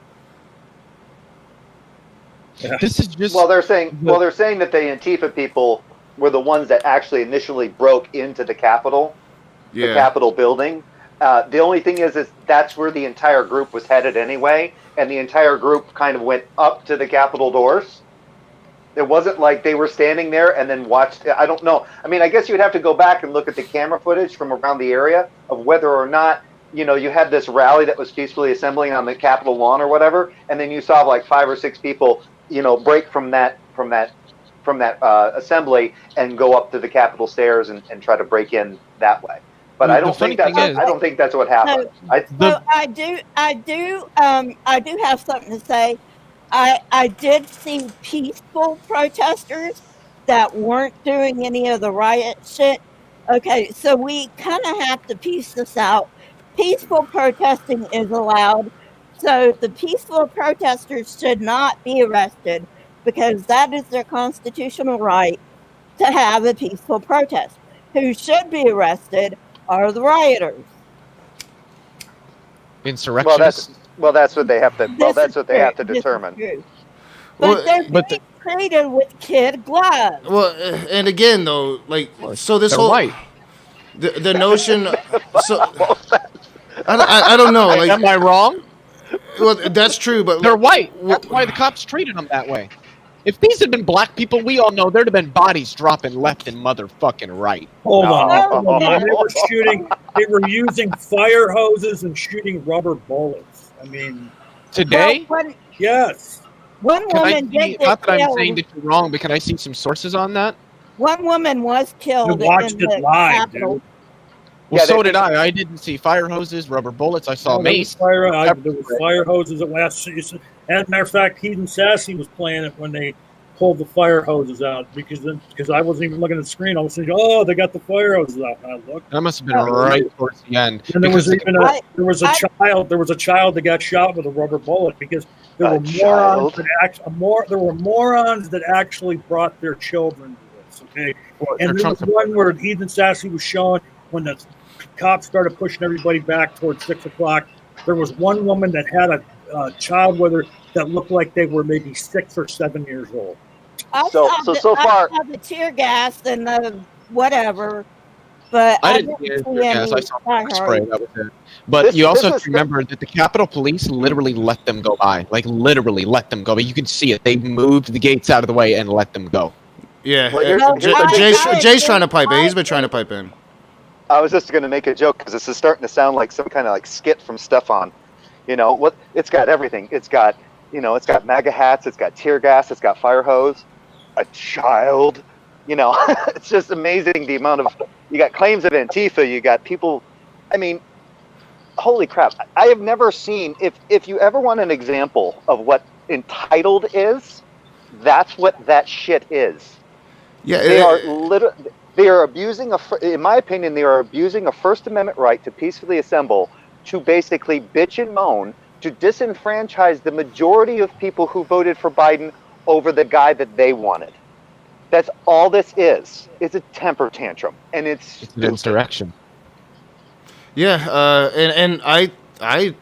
This is just they're saying that the Antifa people were the ones that actually initially broke into the Capitol, the Capitol building. The only thing is that's where the entire group was headed anyway, and the entire group kind of went up to the Capitol doors. It wasn't like they were standing there and then watched. I don't know. I mean, I guess you'd have to go back and look at the camera footage from around the area of whether or not, you had this rally that was peacefully assembling on the Capitol lawn or whatever, and then you saw like 5 or 6 people, break from that assembly and go up to the Capitol stairs and try to break in that way. But I don't think that's what happened. I do have something to say. I did see peaceful protesters that weren't doing any of the riot shit. Okay, so we kind of have to piece this out. Peaceful protesting is allowed. So the peaceful protesters should not be arrested because that is their constitutional right to have a peaceful protest. Who should be arrested are the rioters. Insurrectionists. Well, that's what they have to. Well, that's what they have to determine. But they're being treated with kid gloves. Well, and again though, like, so this whole white. The notion. So I don't know. Like, am I wrong? Well, that's true, but they're white. That's why the cops treated them that way. If these had been black people, we all know there'd have been bodies dropping left and motherfucking right. Hold on. They were using fire hoses and shooting rubber bullets. I mean, today? Yes. One woman did get not that I'm killed. saying that you're wrong, but can I see some sources on that? One woman was killed. You watched in it the live, Capitol. dude. Well, so did I. I didn't see fire hoses, rubber bullets. I saw mace. There was fire hoses at last season. As a matter of fact, Heathen Sassy was playing it when they pulled the fire hoses out because I wasn't even looking at the screen. I was thinking, oh, they got the fire hoses out. And I looked. That must have been right towards the end. And there was even a child that got shot with a rubber bullet because there were morons that actually brought their children to this. Okay, and there was one where Heathen Sassy was showing when the cops started pushing everybody back towards 6 o'clock. There was one woman that had child with her that looked like they were maybe 6 or 7 years old. I So saw far, the tear gas and the whatever, but I didn't hear see tear gas. I any saw fire. pepper spray. That was it. But This- you also this have to is- remember that the Capitol Police literally let them go by. Like, literally let them go. But you can see it. They moved the gates out of the way and let them go. Yeah, Well, here's- here's the thing. Jay's trying to pipe in. He's been trying to pipe in. I was just going to make a joke because this is starting to sound like some kind of like skit from Stefan. You know what? It's got everything. It's got it's got MAGA hats. It's got tear gas. It's got fire hose. A child. It's just amazing the amount of. You got claims of Antifa. You got people. I mean, holy crap! I have never seen. If you ever want an example of what entitled is, that's what that shit is. Yeah, They are They are abusing in my opinion, they are abusing a First Amendment right to peacefully assemble, to basically bitch and moan, to disenfranchise the majority of people who voted for Biden over the guy that they wanted. That's all this is. It's a temper tantrum, and it's an insurrection. Yeah, and I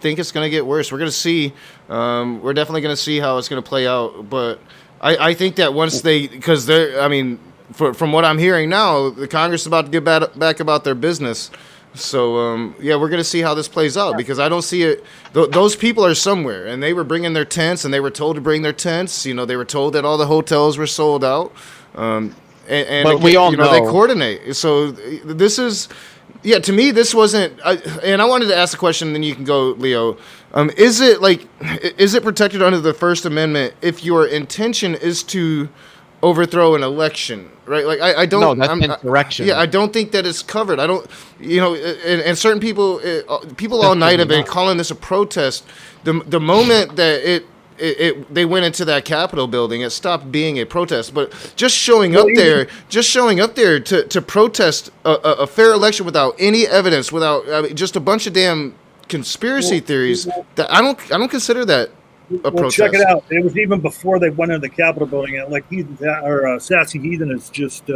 think it's gonna get worse. We're gonna see. We're definitely gonna see how it's gonna play out. But I think that once because they're, I mean, from what I'm hearing now, the Congress is about to get back about their business. So yeah, we're gonna see how this plays out because I don't see it. Those people are somewhere, and they were bringing their tents, and they were told to bring their tents. They were told that all the hotels were sold out. And But we all they know. coordinate. So this is. Yeah, to me, this wasn't. And I wanted to ask a question, then you can go, Leo. Is it protected under the First Amendment if your intention is to overthrow an election, right? Like I don't. No, that's insurrection. Yeah, I don't think that it's covered. I don't. And certain people, all night have been calling this a protest. The moment that they went into that Capitol building, it stopped being a protest. But just showing up there to protest a fair election without any evidence, without just a bunch of damn conspiracy theories, that I don't consider that a protest. Check it out. It was even before they went into the Capitol building. And like Sassy Heathen has just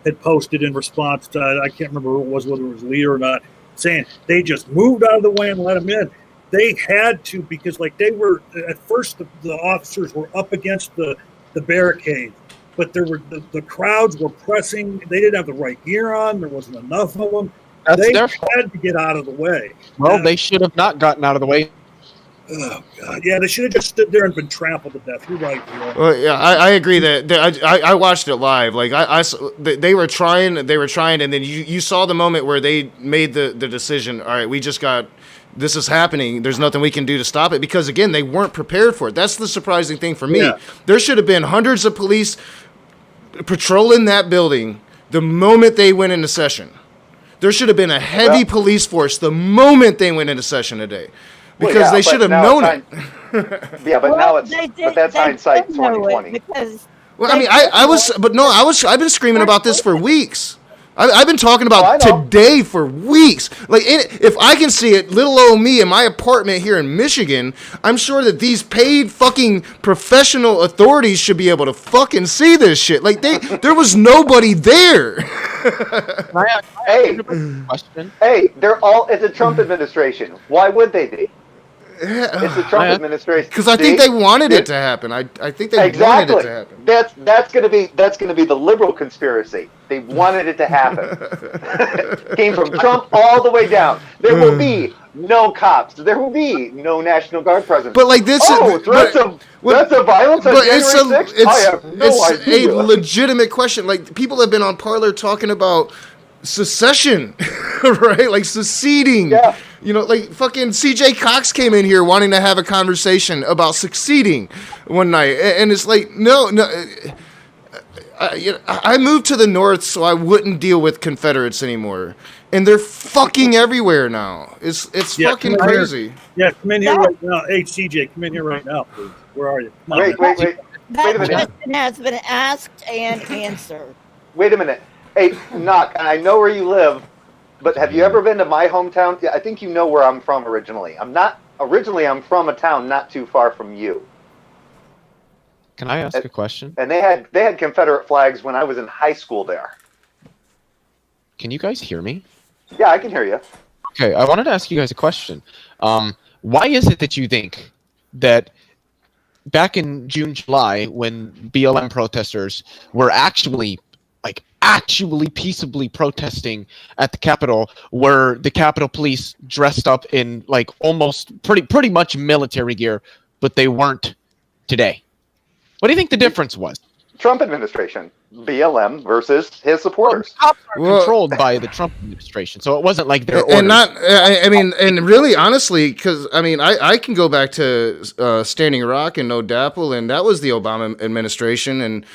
had posted in response to, I can't remember who it was, whether it was Lee or not, saying they just moved out of the way and let them in. They had to, because like they were at first, the officers were up against the barricade, but there were the crowds were pressing. They didn't have the right gear on. There wasn't enough of them. That's they their had to get out of the way. Well, they should have not gotten out of the way. Oh God! Yeah, they should have just stood there and been trampled to death. You're right. Well, yeah, I agree that I watched it live. Like they were trying, and then you saw the moment where they made the decision. All right, we just got. This is happening. There's nothing we can do to stop it because, again, they weren't prepared for it. That's the surprising thing for me. Yeah. There should have been hundreds of police patrolling that building the moment they went into session. There should have been a heavy police force the moment they went into session today because they should have known it. Yeah, but now it's but that's hindsight 2020. Because Well, I mean, I've been screaming about this for weeks. I've been talking about today for weeks. Like, if I can see it, little old me in my apartment here in Michigan, I'm sure that these paid fucking professional authorities should be able to fucking see this shit. Like, there was nobody there. Hey, it's a Trump administration. Why would they be? It's the Trump administration. Because I think they wanted it to happen. I think they wanted it to happen. That's gonna be the liberal conspiracy. They wanted it to happen. Came from Trump all the way down. There will be no cops. There will be no National Guard presence. But like this, threats of violence on January 6th? I have no idea. A legitimate question. Like, people have been on Parler talking about secession, right? Like seceding. Yeah. Like fucking CJ Cox came in here wanting to have a conversation about succeeding one night, and it's like, no. I moved to the north so I wouldn't deal with Confederates anymore, and they're fucking everywhere now. It's fucking crazy. Yeah, come in here right now. Hey, CJ, come in here right now, please. Where are you? Wait. That question has been asked and answered. Wait a minute. Hey, Knock, I know where you live, but have you ever been to my hometown? Yeah, I think you know where I'm from originally. I'm from a town not too far from you. Can I ask a question? And they had Confederate flags when I was in high school there. Can you guys hear me? Yeah, I can hear you. Okay, I wanted to ask you guys a question. Why is it that you think that back in June, July, when BLM protesters were actually peaceably protesting at the Capitol, where the Capitol Police dressed up in like almost pretty much military gear, but they weren't today. What do you think the difference was? Trump administration, BLM versus his supporters. Cops are controlled by the Trump administration, so it wasn't like their orders. And not, I mean, and really, honestly, because I mean, I can go back to Standing Rock and No DAPL, and that was the Obama administration, and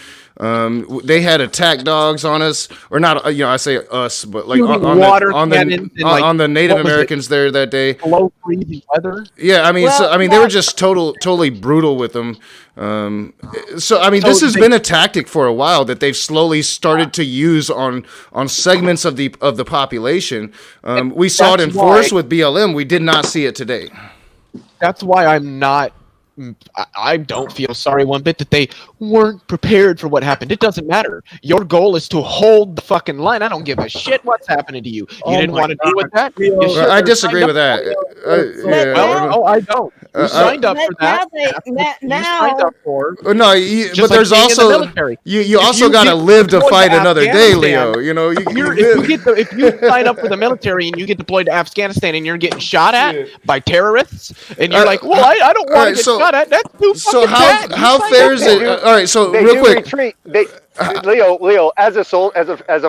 they had attack dogs on us, or not, I say us, but like on the Native Americans there that day. Below freezing weather. Yeah, I mean, they were just totally brutal with them. So I mean, this has been a tactic for a while that they've slowly started to use on segments of the population. We saw it in force with BLM. We did not see it today. That's why I don't feel sorry one bit that they weren't prepared for what happened. It doesn't matter. Your goal is to hold the fucking line. I don't give a shit what's happening to you. You didn't want to do with that? I disagree with that. I don't. You signed up for that. But there's also you also got to live to fight another day, Leo. If you sign up for the military and you get deployed to Afghanistan and you're getting shot at by terrorists, and you're like, well, I don't want to get shot at. That's too fucking bad. How fair is it? All right, so real quick, retreat. Leo, as a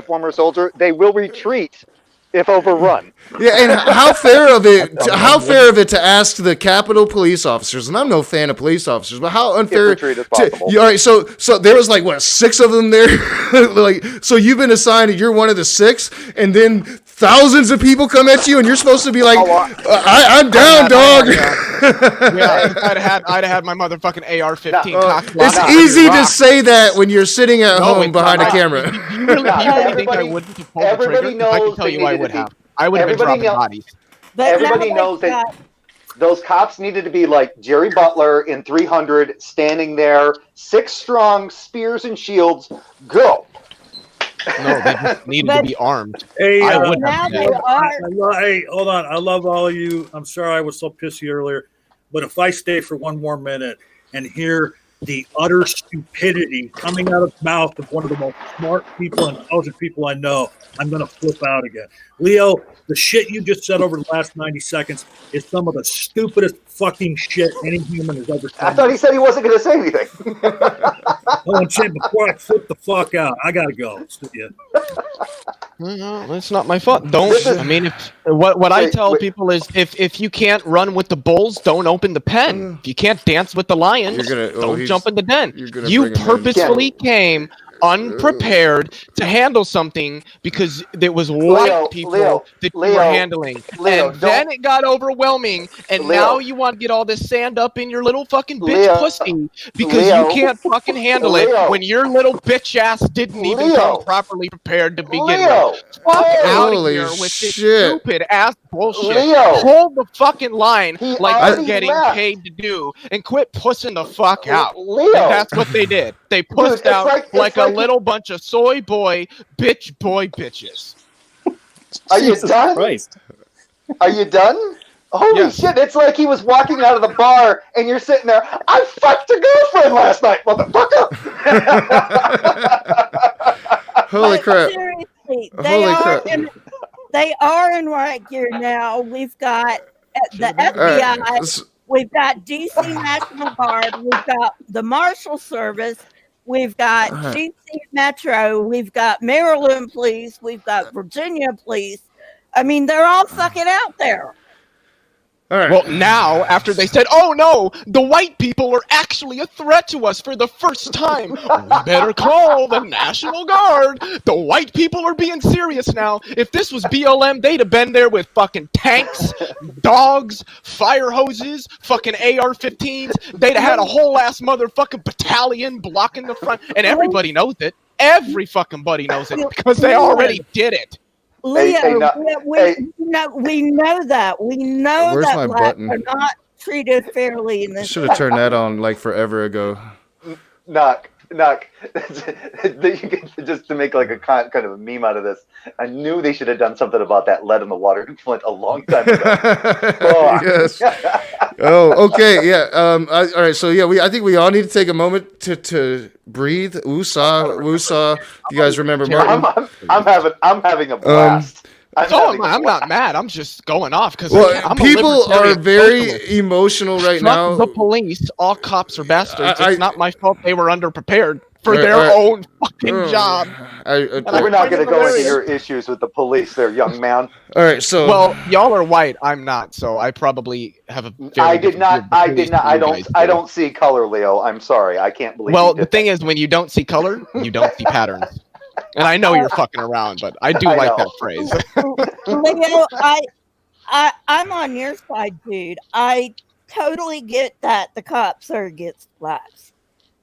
former soldier, they will retreat if overrun. Yeah, and how fair of it to ask the Capitol police officers, and I'm no fan of police officers, but how unfair all right, so there was like what, 6 of them there? Like, so you've been assigned, you're one of the 6, and then thousands of people come at you, and you're supposed to be like, I'm down, dog. Yeah, I'd have had my motherfucking AR-15. It's easy to say that when you're sitting at home behind a camera. You really think I wouldn't have pulled the trigger? I can tell you I would have. I would have been dropping bodies. Everybody knows that those cops needed to be like Jerry Butler in 300, standing there, 6 strong, spears and shields. Go. No, they just needed to be armed. Hey, I would hey, hold on. I love all of you. I'm sorry I was so pissy earlier, but if I stay for one more minute and hear the utter stupidity coming out of the mouth of one of the most smart people and intelligent people I know, I'm going to flip out again. Leo, the shit you just said over the last 90 seconds is some of the stupidest fucking shit any human has ever said. I thought he said he wasn't going to say anything. I'm saying before I flip the fuck out, I got to go. No, it's not my fault. I mean, what I tell people is if you can't run with the bulls, don't open the pen. If you can't dance with the lions, don't jump in the den. You purposefully came unprepared to handle something because there was white people that you were handling. And then it got overwhelming, and now you want to get all this sand up in your little fucking bitch pussy because you can't fucking handle it when your little bitch ass didn't even come properly prepared to begin with. Fuck out of here with this stupid ass bullshit. Hold the fucking line like you're getting paid to do, and quit pussing the fuck out. And that's what they did. They pussed out like a little bunch of soy boy bitches. Are you done? Christ. Are you done? Holy shit, it's like he was walking out of the bar and you're sitting there, I fucked a girlfriend last night, motherfucker! Holy crap. Seriously, Holy crap. They are in riot gear now. We've got the FBI, we've got DC National Guard, we've got the Marshal Service, we've got DC Metro, we've got Maryland Police, we've got Virginia Police. I mean, they're all fucking out there. All right. Well, now, after they said, oh no, the white people are actually a threat to us for the first time, we better call the National Guard. The white people are being serious now. If this was BLM, they'd have been there with fucking tanks, dogs, fire hoses, fucking AR-15s. They'd have had a whole ass motherfucking battalion blocking the front, and everybody knows it. Every fucking buddy knows it because they already did it. Leo, we know that. We know Where's that my blacks button? are not treated fairly in this. Should have turned that on like forever ago. Knock. Just to make like a kind of a meme out of this, I knew they should have done something about that lead in the water in Flint a long time ago. Yes. Oh, okay, yeah. All right. So yeah, I think we all need to take a moment to breathe. Woosah. You guys remember Martin? I'm having a blast. I'm not mad. I'm just going off because people are very emotional right now. The police, all cops are bastards. It's not my fault they were underprepared for Right, their right. own fucking job. We're not going to go into your issues with the police, there, young man. All right, so well, y'all are white. I'm not, so I probably have a. I did not. I don't see color, Leo. I'm sorry. I can't believe. Well, the thing is, when you don't see color, you don't see patterns. And I know you're fucking around, but I do like that phrase. Leo, I'm on your side, dude. I totally get that the cops are against blacks.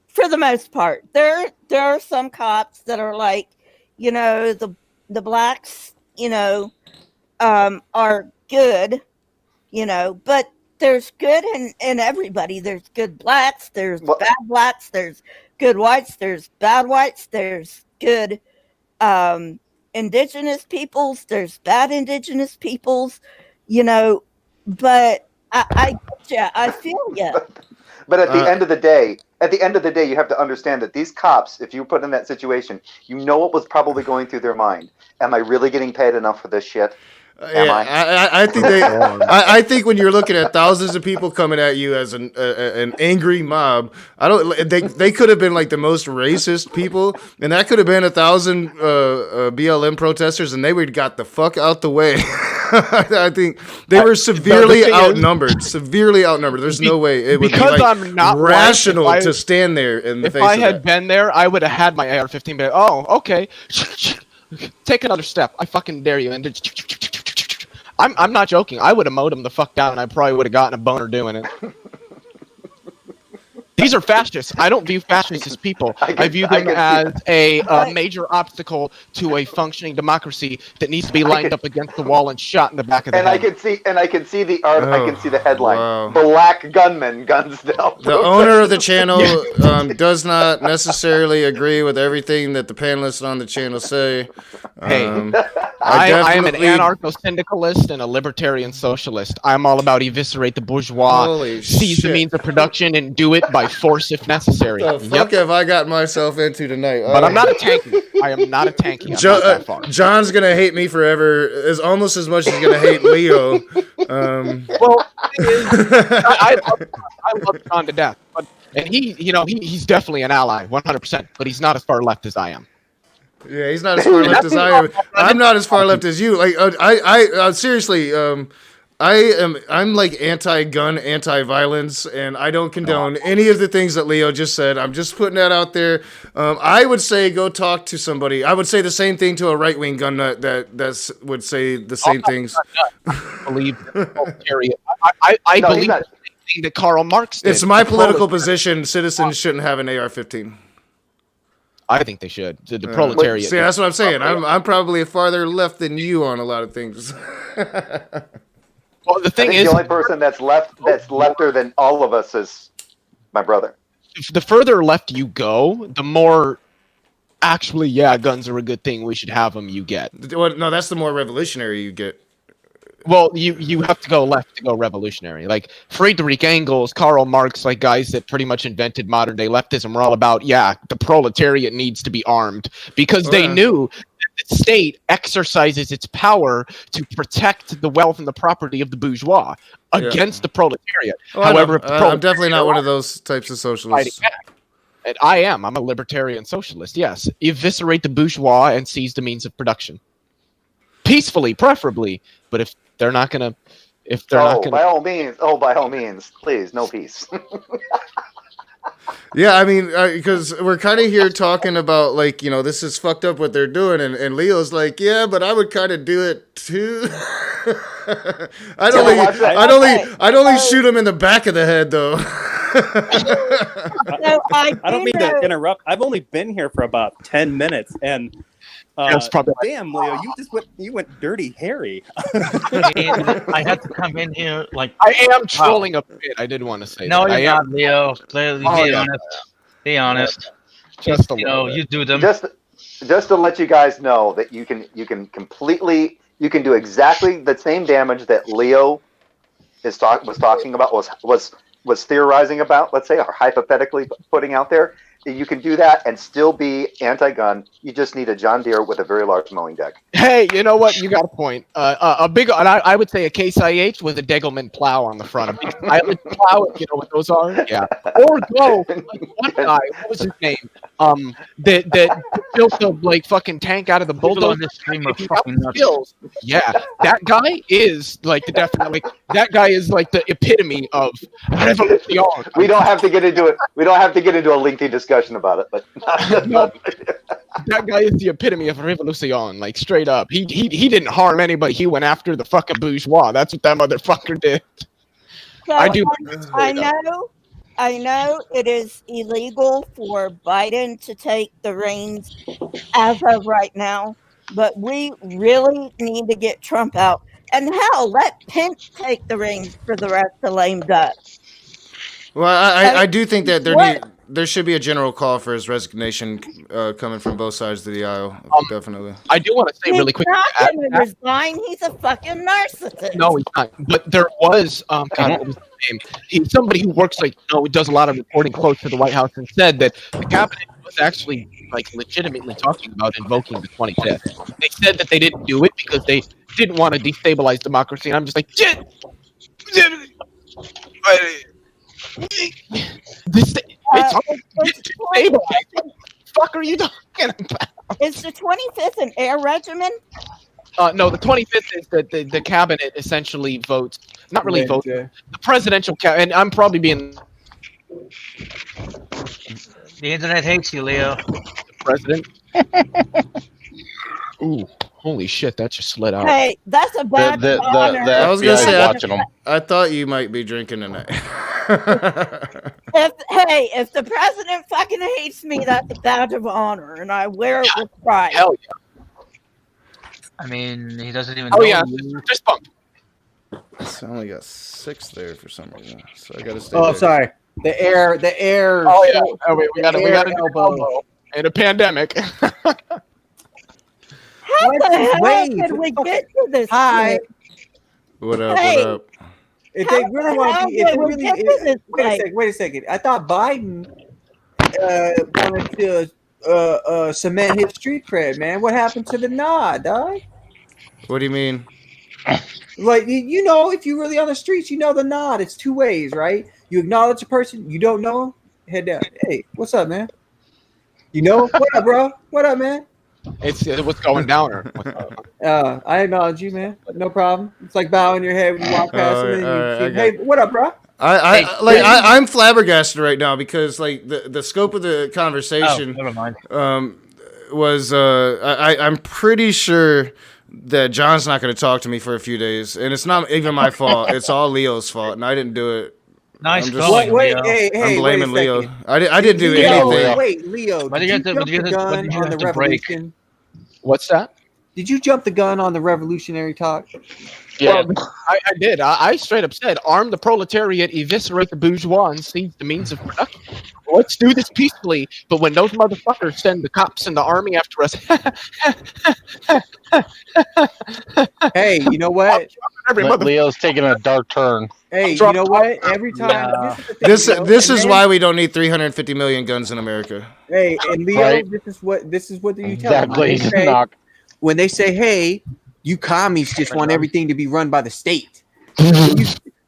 For the most part, there are some cops that are like, the blacks, are good, but there's good in everybody. There's good blacks, there's bad blacks, there's good whites, there's bad whites, there's good indigenous peoples, there's bad indigenous peoples, but I get ya, I feel ya. But at the end of the day, you have to understand that these cops, if you put in that situation, you know what was probably going through their mind. Am I really getting paid enough for this shit? I think I think when you're looking at thousands of people coming at you as an angry mob, they could have been like the most racist people, and that could have been 1,000 BLM protesters, and they would have got the fuck out the way. I think they were severely outnumbered. There's no way it would be like I'm not rational to stand there in the face of that. If I had been there, I would have had my AR-15. But okay, take another step. I fucking dare you. And I'm not joking. I would have mowed him the fuck down, and I probably would have gotten a boner doing it. These are fascists. I don't view fascists as people. I view them as a major obstacle to a functioning democracy that needs to be lined up against the wall and shot in the back of the head. I can see the art. I can see the headline: wow. Black gunman guns down. The owner of the channel does not necessarily agree with everything that the panelists on the channel say. Hey, I am an anarcho-syndicalist and a libertarian socialist. I'm all about eviscerate the bourgeois, seize the means of production, and do it by force if necessary. The fuck have I got myself into tonight? But I'm not a tanky. I am not a tanky. John's gonna hate me forever, is almost as much as he's gonna hate Leo. Well, I love John to death, and he's definitely an ally, 100%. But he's not as far left as I am. Yeah, he's not as far left as I am. I'm not as far left as you. Like, I seriously, I'm like anti-gun, anti-violence, and I don't condone any of the things that Leo just said. I'm just putting that out there. I would say go talk to somebody. I would say the same thing to a right-wing gun nut that would say the same things. I believe I believe the same thing that Karl Marx did. It's my political position. Citizens shouldn't have an AR-15. I think they should. The proletariat. See, that's what I'm saying. I'm probably farther left than you on a lot of things. Well, the thing is, the only person that's lefter than all of us is my brother. The further left you go, the more actually, guns are a good thing. We should have them. You get. Well, no, that's the more revolutionary you get. Well, you have to go left to go revolutionary. Like Friedrich Engels, Karl Marx, like guys that pretty much invented modern day leftism were all about, the proletariat needs to be armed because they knew that the state exercises its power to protect the wealth and the property of the bourgeois against the proletariat. However, I'm definitely not one of those types of socialists. And I am. I'm a libertarian socialist. Yes, eviscerate the bourgeois and seize the means of production. Peacefully, preferably, but if they're not gonna, by all means, please, no peace. Yeah, I mean, because we're kind of here talking about like, this is fucked up what they're doing, and Leo's like, yeah, but I would kind of do it too. I'd only shoot him in the back of the head though. I don't mean to interrupt. I've only been here for about 10 minutes, and damn, Leo, you went dirty Harry. I had to come in here like I am trolling a bit. I did want to say no, that. you're not, Leo. Clearly, be honest. Just you do them. Just to let you guys know that you can do exactly the same damage that Leo was talking about, was theorizing about, let's say, or hypothetically putting out there. You can do that and still be anti-gun. You just need a John Deere with a very large mowing deck. Hey, you know what? You got a point. A big, and I would say a Case IH with a Degelman plow on the front. A big silent plow, if you know what those are. Yeah. Or go like one guy. What was his name? That built the like fucking tank out of the bulldozer. Skills. Yeah, that guy is like the definitely. That guy is like the epitome of revolution. We don't have to get into it. We don't have to get into a lengthy discussion about it, but no, that guy is the epitome of revolution, like straight up. He didn't harm anybody. He went after the fucking bourgeois. That's what that motherfucker did. So I know it is illegal for Biden to take the reins as of right now, but we really need to get Trump out. And hell, let Pence take the reins for the rest of lame duck. Well, I do think that there should be a general call for his resignation coming from both sides of the aisle. Definitely. I do want to say really quick. He's not going to resign. He's a fucking narcissist. No, he's not. But there was, God, what was his name? He's somebody who works does a lot of reporting close to the White House and said that the cabinet was actually like legitimately talking about invoking the 25th. They said that they didn't do it because they didn't want to destabilize democracy. And I'm just like, it's hard to get destabilized. What the fuck are you talking about? Is the 25th an air regimen? No, the 25th is that the cabinet essentially votes, not really votes, the presidential cabinet, and I'm probably being... The internet hates you, Leo. The president? Ooh, holy shit, that just slid out. Hey, that's a bad honor. I was going to say, I thought you might be drinking tonight. If the president fucking hates me, that's a badge of honor, and I wear it with pride. Hell yeah. I mean, he doesn't even know. Oh, yeah, just bump. So I only got 6 there for some reason, so I got to stay Oh, there. sorry. The air. Oh, yeah. Oh, wait, we got an elbow in a pandemic. How the hell did we get to this? Hi. What up, Hey. what up? If they really want to, wait a second. I thought Biden wanted to cement his street cred, man. What happened to the nod, dog? What do you mean? Like, you know, if you're really on the streets, you know the nod. It's 2 ways, right? You acknowledge a person, you don't know him, head down. Hey, what's up, man? You know, what up, bro? What up, man? It's what's going down. Or I acknowledge you, man. No problem. It's like bowing your head when you walk past him. And right, hey, what up, bro? I'm flabbergasted right now because like the scope of the conversation never mind. Was I'm pretty sure that John's not going to talk to me for a few days, and it's not even my fault. It's all Leo's fault, and I didn't do it. Nice going, Leo. I'm blaming Leo. I didn't do Leo, anything. Wait, Leo, did you jump the gun on the revolution? What's that? Did you jump the gun on the revolutionary talk? Yeah, I did. I straight up said, arm the proletariat, eviscerate the bourgeois, and seize the means of production. Let's do this peacefully. But when those motherfuckers send the cops and the army after us, hey, you know what? Leo's taking a dark turn. Hey, you know what? Every time This is why we don't need 350 million guns in America. Hey, and Leo, Right. this is what you tell That them. blaze knock. When they say, "Hey, you commies just want everything to be run by the state,"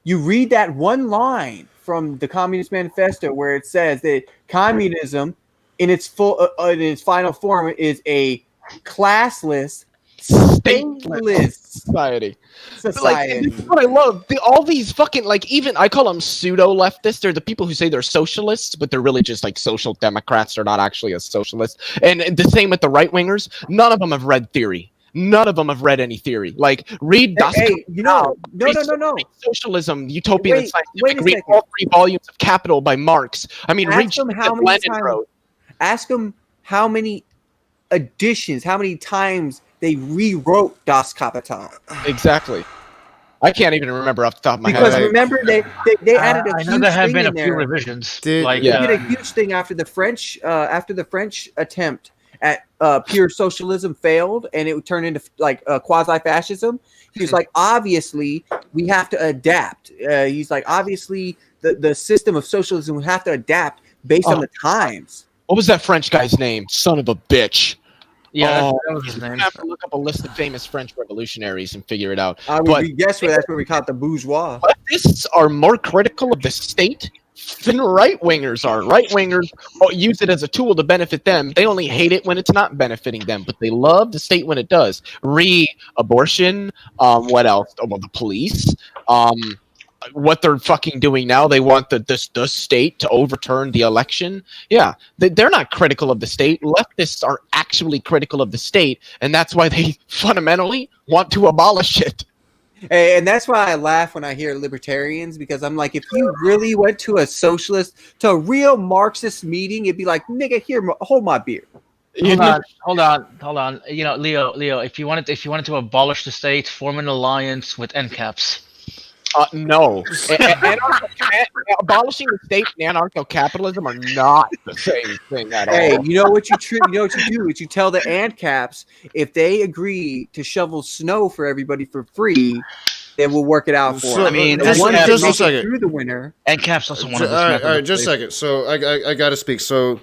you read that one line from the Communist Manifesto where it says that communism, in its final form, is a classless, stateless society. Society. This is what I love. All these fucking, like, even I call them pseudo leftists. They're the people who say they're socialists, but they're really just like social democrats. They're not actually a socialist. And the same with the right wingers. None of them have read theory. None of them have read any theory. Like, read Das Hey, you know, no. Socialism, Utopian and Wait a Scientific. Read all 3 volumes of Capital by Marx. I mean, read Ask them shit how that many Lenin times. wrote. Ask them how many editions, how many times they rewrote Das Kapital. Exactly. I can't even remember off the top of my Because head. remember, they added a I huge know there have thing been a in few there. revisions. Did- Like, They did a huge thing after the French attempt, at pure socialism failed and it would turn into like quasi-fascism. He was like, obviously, we have to adapt. He's like, obviously, the system of socialism would have to adapt based on the times. What was that French guy's name? Son of a bitch. Yeah, that was his You name. have to look up a list of famous French revolutionaries and figure it out. We guess that's where we call it the bourgeois. Leftists are more critical of the state than right wingers are. Right wingers use it as a tool to benefit them. They only hate it when it's not benefiting them, but they love the state when it does. Abortion. What else? Oh, well, the police. What they're fucking doing now, they want the state to overturn the election. Yeah, they're not critical of the state. Leftists are actually critical of the state, and that's why they fundamentally want to abolish it. And that's why I laugh when I hear libertarians, because I'm like, if you really went to a socialist, to a real Marxist meeting, it'd be like, nigga, here, hold my beer. Hold on. You know, Leo, if you wanted to abolish the state, form an alliance with NCAPs. No. Abolishing the state and anarcho-capitalism are not the same thing at all. Hey, you know what you do? Is you tell the ANCAPs if they agree to shovel snow for everybody for free, then we'll work it out for them. I mean, just a second. Through the winter. NCAPs also wanted this. All right, just a second. So I got to speak. So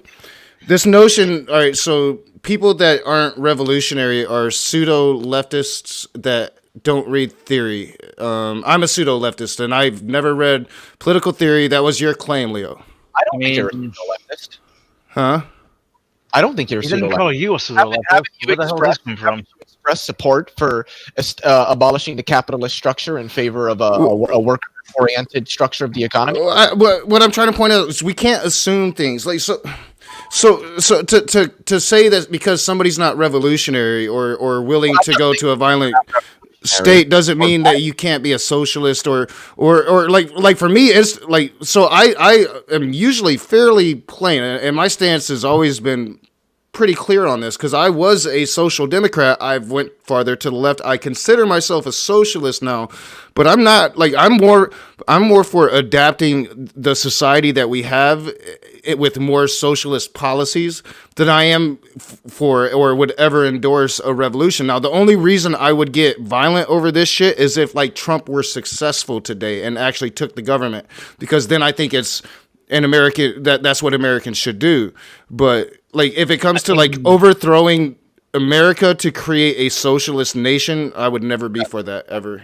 this notion. All right. So people that aren't revolutionary are pseudo leftists that don't read theory. I'm a pseudo leftist, and I've never read political theory. That was your claim, Leo. I don't think you're a pseudo leftist. Huh? I don't think you're a He pseudo didn't leftist. call you a pseudo leftist. Where the hell is this coming from? Express support for abolishing the capitalist structure in favor of a worker-oriented structure of the economy. What I'm trying to point out is we can't assume things like so to say that because somebody's not revolutionary or willing to go to a violent state doesn't mean that you can't be a socialist or like for me it's like, so I am usually fairly plain, and my stance has always been pretty clear on this because I was a social democrat. I've went farther to the left. I consider myself a socialist now, but I'm not like I'm more for adapting the society that we have with more socialist policies than I am for or would ever endorse a revolution. Now, the only reason I would get violent over this shit is if like Trump were successful today and actually took the government, because then I think it's in America that's what Americans should do. But like if it comes to like overthrowing America to create a socialist nation, I would never be for that ever.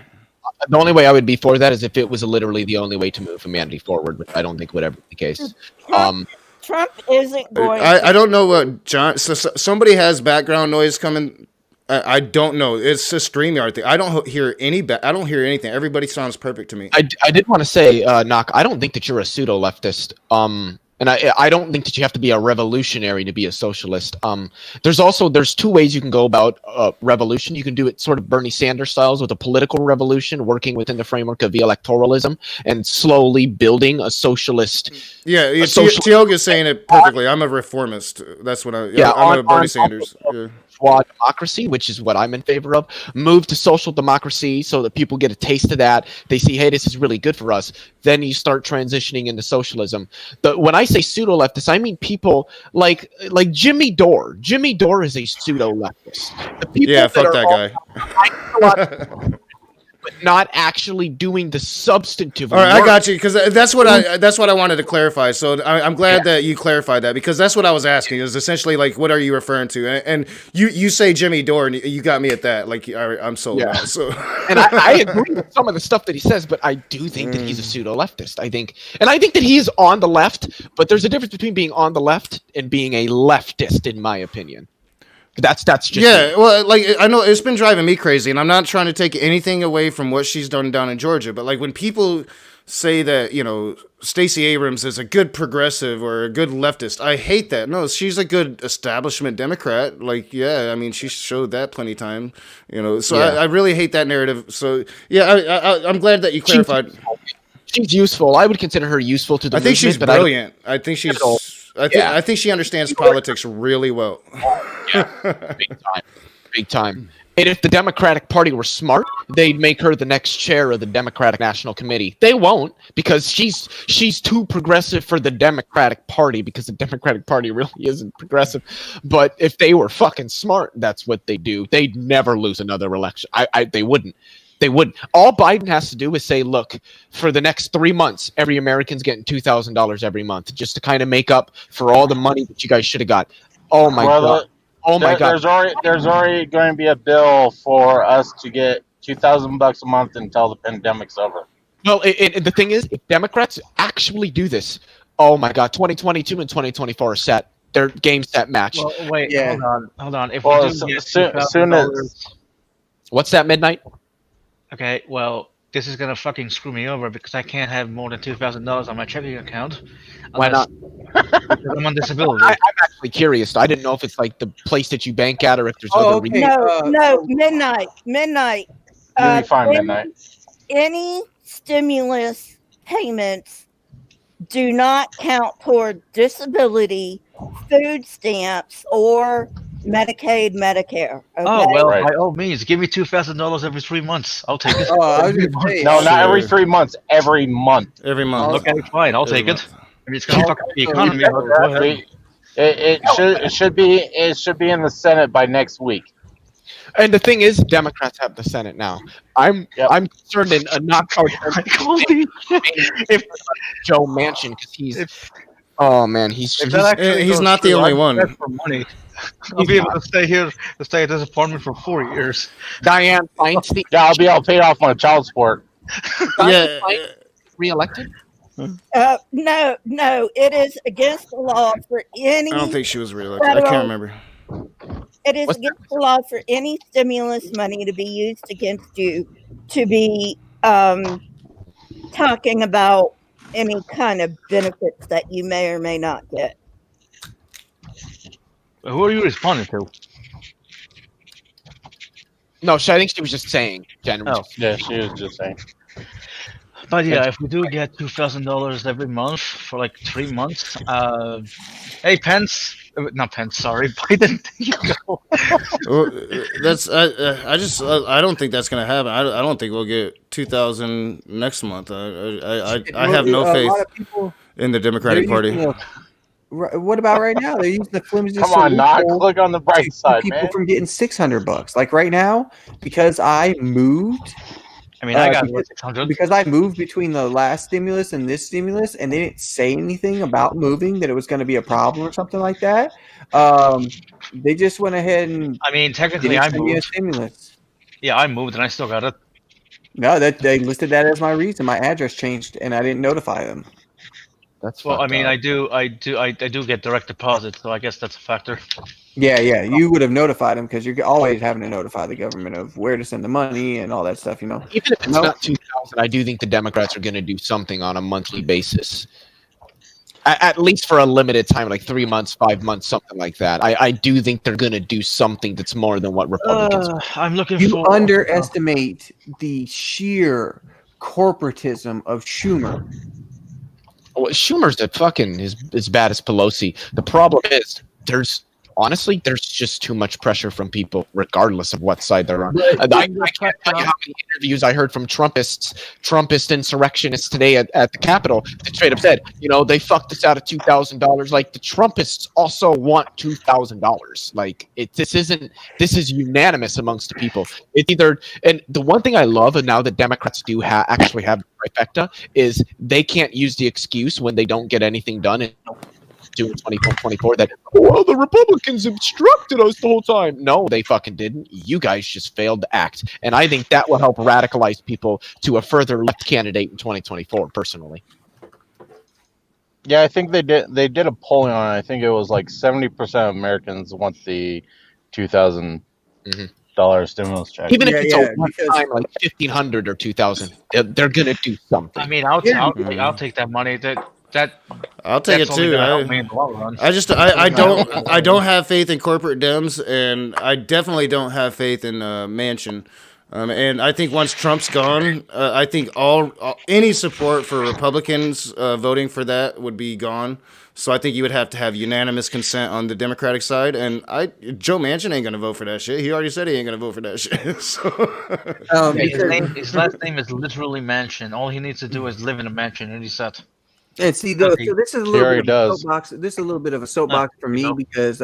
The only way I would be for that is if it was literally the only way to move humanity forward, which I don't think would ever be the case. Trump isn't going. I don't know what John. So somebody has background noise coming. I don't know. It's a StreamYard thing. I don't hear I don't hear anything. Everybody sounds perfect to me. I did want to say, Knock, I don't think that you're a pseudo leftist. And I don't think that you have to be a revolutionary to be a socialist. There's two ways you can go about revolution. You can do it sort of Bernie Sanders styles with a political revolution, working within the framework of electoralism and slowly building a socialist. Yeah, Tioga's saying it perfectly. I'm a reformist. That's what I'm a Bernie Sanders. Yeah. Democracy, which is what I'm in favor of. Move to social democracy so that people get a taste of that. They see, hey, this is really good for us. Then you start transitioning into socialism. But when I say pseudo leftist, I mean people like Jimmy Dore. Jimmy Dore is a pseudo leftist. Yeah, fuck that guy. But not actually doing the substantive. All right, work. I got you, because that's what I wanted to clarify. So I'm glad that you clarified that, because that's what I was asking. Is essentially like, what are you referring to? And you say Jimmy Dore, and you got me at that. Like, I'm sold now. So, and I agree with some of the stuff that he says, but I do think that he's a pseudo leftist. I think that he is on the left, but there's a difference between being on the left and being a leftist, in my opinion. That's just me. Well, like I know it's been driving me crazy, and I'm not trying to take anything away from what she's done down in Georgia, but like when people say that, you know, Stacey Abrams is a good progressive or a good leftist, I hate that. No, she's a good establishment Democrat. Like, yeah, I mean, she showed that plenty of time, you know. So I really hate that narrative. So yeah, I'm glad that you clarified. She's useful. I would consider her useful to the movement. I think she's brilliant. I think she's. I think she understands politics really well. Yeah, big time. big time. And if the Democratic Party were smart, they'd make her the next chair of the Democratic National Committee. They won't, because she's too progressive for the Democratic Party, because the Democratic Party really isn't progressive. But if they were fucking smart, that's what they do. They'd never lose another election. They wouldn't. They wouldn't. All Biden has to do is say, look, for the next 3 months, every American's getting $2,000 every month, just to kind of make up for all the money that you guys should have got. Oh my God. Oh my God! There's already going to be a bill for us to get $2,000 a month until the pandemic's over. Well, the thing is, if Democrats actually do this, oh my God, 2022 and 2024 are set. They're game set match. Well, wait, hold on. If Well, we do get soon $2,000 as what's that, Midnight? okay, well, this is gonna fucking screw me over because I can't have more than $2,000 on my checking account. Why not? Because I'm on disability. I'm actually curious. I didn't know if it's like the place that you bank at, or if there's other reasons. No, midnight. You'll be fine, Midnight. Any stimulus payments do not count toward disability, food stamps, or Medicaid, Medicare. Okay? Oh well, by all means, give me $2,000 every 3 months. I'll take it. I was gonna say, No, not every 3 months. Every month. Every month. Okay, fine. I'll take it. I mean, it's gonna fuck up the economy. But go ahead. It should be in the Senate by next week. And the thing is, Democrats have the Senate now. I'm concerned in a knockout if Joe Manchin, because he's oh man, he's not the only one. For money. I'll be able to stay at this apartment for 4 years. Dianne Feinstein. Yeah, I'll be all paid off on child support. Yeah, reelected. No, it is against the law for any. I don't think she was reelected. I can't remember. It is against the law for any stimulus money to be used against you to be talking about any kind of benefits that you may or may not get. Who are you responding to? No, I think she was just saying generally. Oh, yeah, she was just saying. But yeah, if we do get $2,000 every month for like 3 months, hey Pence, not Pence, sorry, Biden, there you go. That's I don't think that's gonna happen. I don't think we'll get 2,000 next month. I have no faith in the Democratic Party. What about right now? They're using the flimsy. Come on, Knock. Look on the bright side, people man. from getting $600. Like right now, because I moved. I mean, I got 600 because I moved between the last stimulus and this stimulus, and they didn't say anything about moving, that it was going to be a problem or something like that. They just went ahead and. I mean, technically, I moved. A stimulus. Yeah, I moved, and I still got it. No, that they listed that as my reason. My address changed, and I didn't notify them. That's well. I mean, I do get direct deposit, so I guess that's a factor. Yeah, you would have notified them because you're always having to notify the government of where to send the money and all that stuff. You know, even if it's not 2,000, I do think the Democrats are going to do something on a monthly basis, at least for a limited time, like 3 months, 5 months, something like that. I do think they're going to do something that's more than what Republicans. I'm looking. You underestimate the sheer corporatism of Schumer. Well, Schumer's as bad as Pelosi. The problem is there's just too much pressure from people, regardless of what side they're on. I can't tell you how many interviews I heard from Trumpist insurrectionists today at the Capitol that straight up said, they fucked us out of $2,000. Like, the Trumpists also want $2,000. Like, this is unanimous amongst the people. It's either, and the one thing I love, and now that Democrats do actually have the trifecta, is they can't use the excuse when they don't get anything done in 2024 that, the Republicans obstructed us the whole time. No, they fucking didn't. You guys just failed to act. And I think that will help radicalize people to a further left candidate in 2024, personally. Yeah, I think they did a polling on it. I think it was like 70% of Americans want the $2,000 stimulus check. Even if it's a one time, like $1,500 or $2,000, they're gonna do something. I mean, I'll take that money. I'll take it too. I don't have faith in corporate Dems, and I definitely don't have faith in Manchin. And I think once Trump's gone, I think any support for Republicans voting for that would be gone. So I think you would have to have unanimous consent on the Democratic side. And Joe Manchin ain't gonna vote for that shit. He already said he ain't gonna vote for that shit. So His last name is literally Mansion. All he needs to do is live in a mansion, and he's set. And see, so this is a little bit of a soapbox. This is a little bit of a soapbox for me because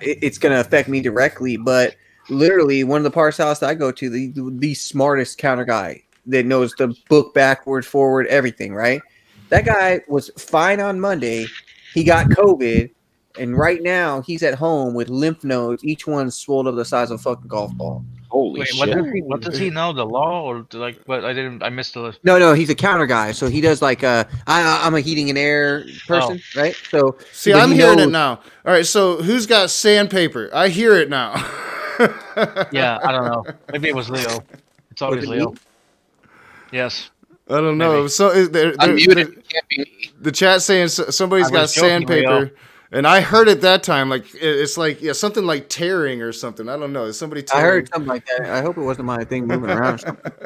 it's going to affect me directly. But literally, one of the parts house I go to, the smartest counter guy that knows the book backward, forward, everything. Right? That guy was fine on Monday. He got COVID, and right now he's at home with lymph nodes, each one swelled up the size of a fucking golf ball. Holy shit! What does he know? The law or like? What I missed the. No, he's a counter guy. So he does like I'm a heating and air person, right? So see, I'm hearing it now. All right, so who's got sandpaper? I hear it now. Yeah, I don't know. Maybe it was Leo. It's always Leo. Yes. I don't know. Maybe. So the chat saying somebody's got sandpaper. Leo. And I heard it that time, like it's like something like tearing or something. I don't know. Is somebody tearing? I heard something like that. I hope it wasn't my thing moving around.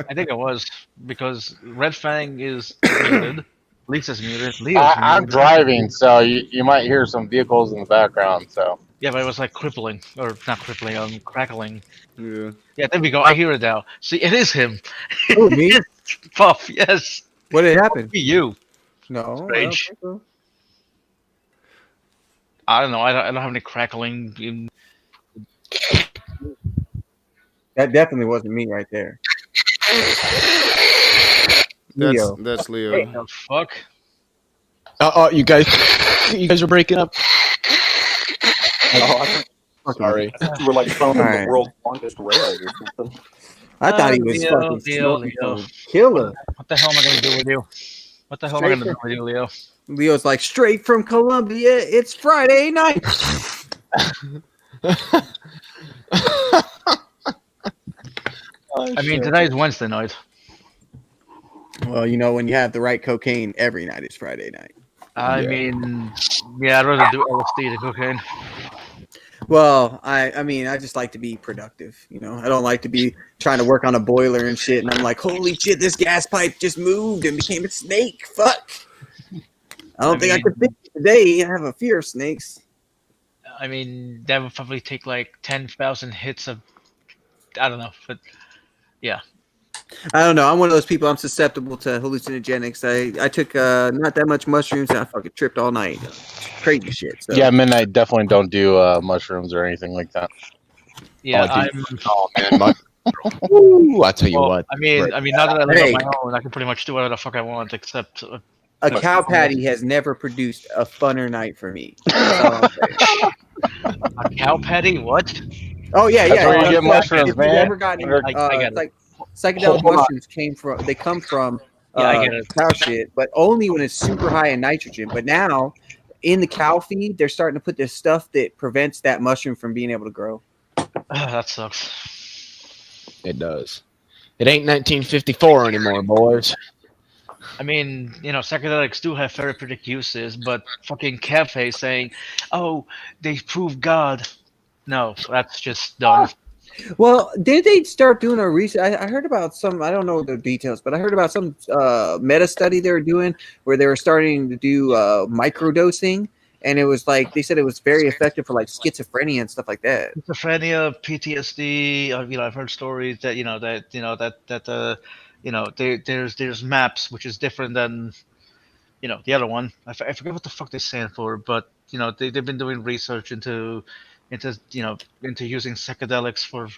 I think it was because Red Fang is muted. Lisa's muted. I'm driving, so you might hear some vehicles in the background. So yeah, but it was like crippling or not crippling, crackling. Yeah. Yeah, there we go. I hear it now. See, it is him. Oh, me? Puff. Yes. What did happen? You. No. Strange. I don't know. I don't have any crackling. That definitely wasn't me right there. Leo. That's Leo. What the fuck? You guys are breaking up. Sorry. We're like filming the world's longest rail or something. I thought he was fucking killer. What the hell am I gonna do with you? What the hell am I gonna do with you, Leo? Leo's like, straight from Columbia, it's Friday night. I mean, today's Wednesday night. Well, you know, when you have the right cocaine, every night is Friday night. I mean, yeah, I'd rather do LSD than cocaine. Well, I mean, I just like to be productive, you know. I don't like to be trying to work on a boiler and shit, and I'm like, holy shit, this gas pipe just moved and became a snake. Fuck. I don't think I could fix it today. I have a fear of snakes. I mean, that would probably take like 10,000 hits of, I don't know, but yeah. I don't know. I'm one of those people. I'm susceptible to hallucinogenics. I took not that much mushrooms and I fucking tripped all night. Crazy shit. So. Yeah, midnight definitely don't do mushrooms or anything like that. Yeah, Ooh, I tell you what. I mean, now that I live on my own, I can pretty much do whatever the fuck I want, except a cow patty has never produced a funner night for me. A cow patty? What? Oh yeah. That's where you get mushrooms, man. Never gotten, I get like psychedelic mushrooms come from cow shit, but only when it's super high in nitrogen. But now, in the cow feed, they're starting to put this stuff that prevents that mushroom from being able to grow. That sucks. It does. It ain't 1954 anymore, boys. I mean, you know, psychedelics do have therapeutic uses, but fucking Cafe saying, "Oh, they prove God." No, that's just dumb. Well, did they start doing a research? I heard about some. I don't know the details, but I heard about some meta study they were doing where they were starting to do microdosing, and it was like they said it was very effective for like schizophrenia and stuff like that. Schizophrenia, PTSD. You know, I've heard stories that there's MAPS, which is different than, you know, the other one. I forget what the fuck they stand for, but you know, they've been doing research into using psychedelics for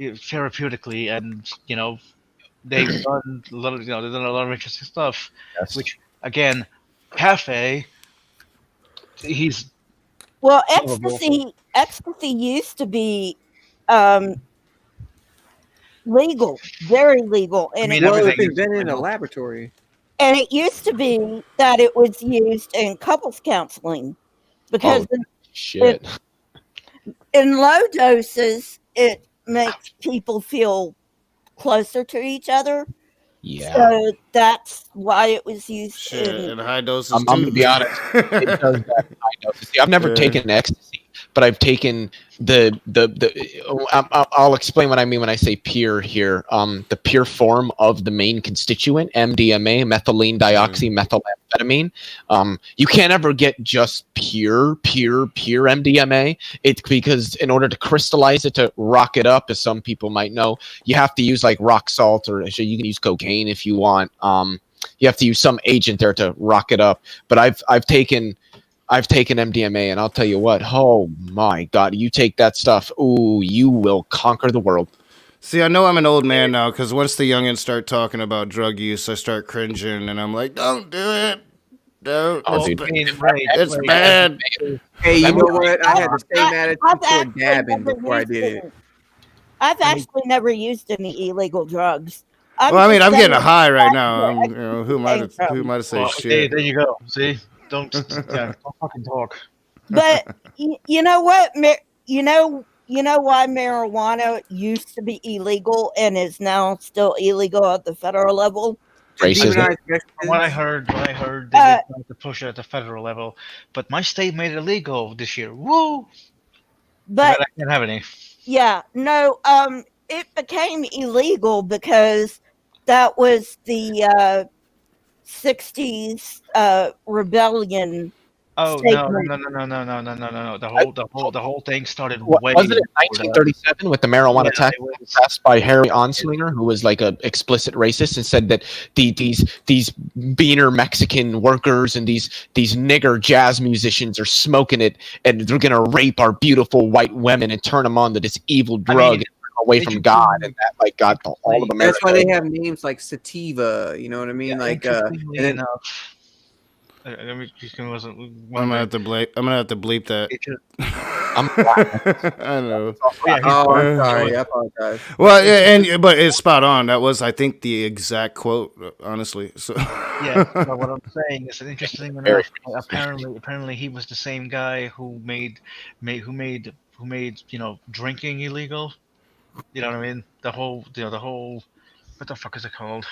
therapeutically, and you know, they've done a lot of interesting stuff. Yes. Which again, Cafe, he's well, ecstasy used to be legal, very legal, and it's invented in a laboratory. And it used to be that it was used in couples counseling because in low doses it makes people feel closer to each other. Yeah. So that's why it was used in high doses. I'm going to be honest. It does that in high doses. See, I've never taken ecstasy, but I've taken I'll explain what I mean when I say pure here. The pure form of the main constituent, MDMA, methylene dioxymethylamphetamine. You can't ever get just pure MDMA. It's because in order to crystallize it, to rock it up, as some people might know, you have to use like rock salt, or actually you can use cocaine if you want. You have to use some agent there to rock it up. But I've taken MDMA, and I'll tell you what, oh my God, you take that stuff, ooh, you will conquer the world. See, I know I'm an old man now, because once the youngins start talking about drug use, I start cringing, and I'm like, don't do it. Don't. It's bad. Hey, you know what? I had the same attitude toward dabbing before I did it. I've actually never used any illegal drugs. Well, I mean, I'm getting a high right now. Who am I to say shit? Hey, there you go. See? Don't fucking talk. But you know what? You know why marijuana used to be illegal and is now still illegal at the federal level? Racism. What I heard, they did try to push it at the federal level, but my state made it illegal this year. Woo! But I can't have any. Yeah, no. It became illegal because that was the 60s rebellion. Oh statement. no! The whole thing started way. Wasn't it 1937 with the marijuana tax passed by Harry Anslinger, who was like a explicit racist, and said that these beaner Mexican workers and these nigger jazz musicians are smoking it, and they're gonna rape our beautiful white women and turn them on to this evil drug. Away from God, and that like got all of America. That's why they have names like sativa. You know what I mean? Like, and then, I'm gonna have to bleep that. I know. Oh, I'm sorry. I apologize. Well, yeah, but it's spot on. That was, I think, the exact quote. Honestly, so yeah. But what I'm saying is an interesting enough. Apparently, he was the same guy who made drinking illegal. You know what I mean? The whole what the fuck is it called?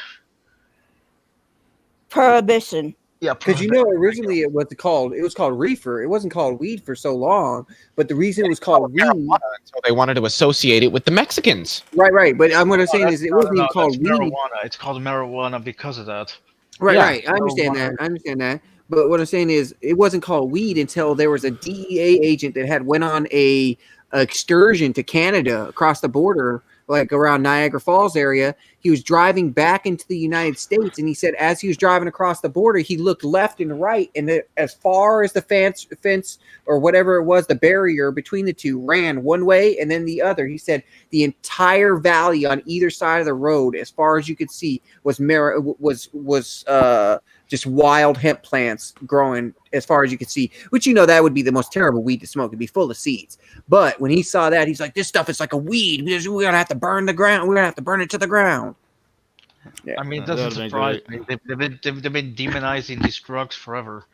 Prohibition. Yeah, because originally it was called reefer. It wasn't called weed for so long, but the reason it was called weed, so they wanted to associate it with the Mexicans. Right. But what I'm saying is it wasn't even called weed. Marijuana. It's called marijuana because of that. Right. I understand that. But what I'm saying is it wasn't called weed until there was a DEA agent that had went on a excursion to Canada across the border, like around Niagara Falls area. He was driving back into the United States, and he said as he was driving across the border, he looked left and right, and as far as the fence or whatever it was, the barrier between the two ran one way and then the other. He said the entire valley on either side of the road, as far as you could see, was just wild hemp plants growing as far as you could see, which that would be the most terrible weed to smoke. It'd be full of seeds. But when he saw that, he's like, this stuff is like a weed. We're going to have to burn the ground. We're going to have to burn it to the ground. Yeah. I mean, it doesn't surprise me. They've been demonizing these drugs forever,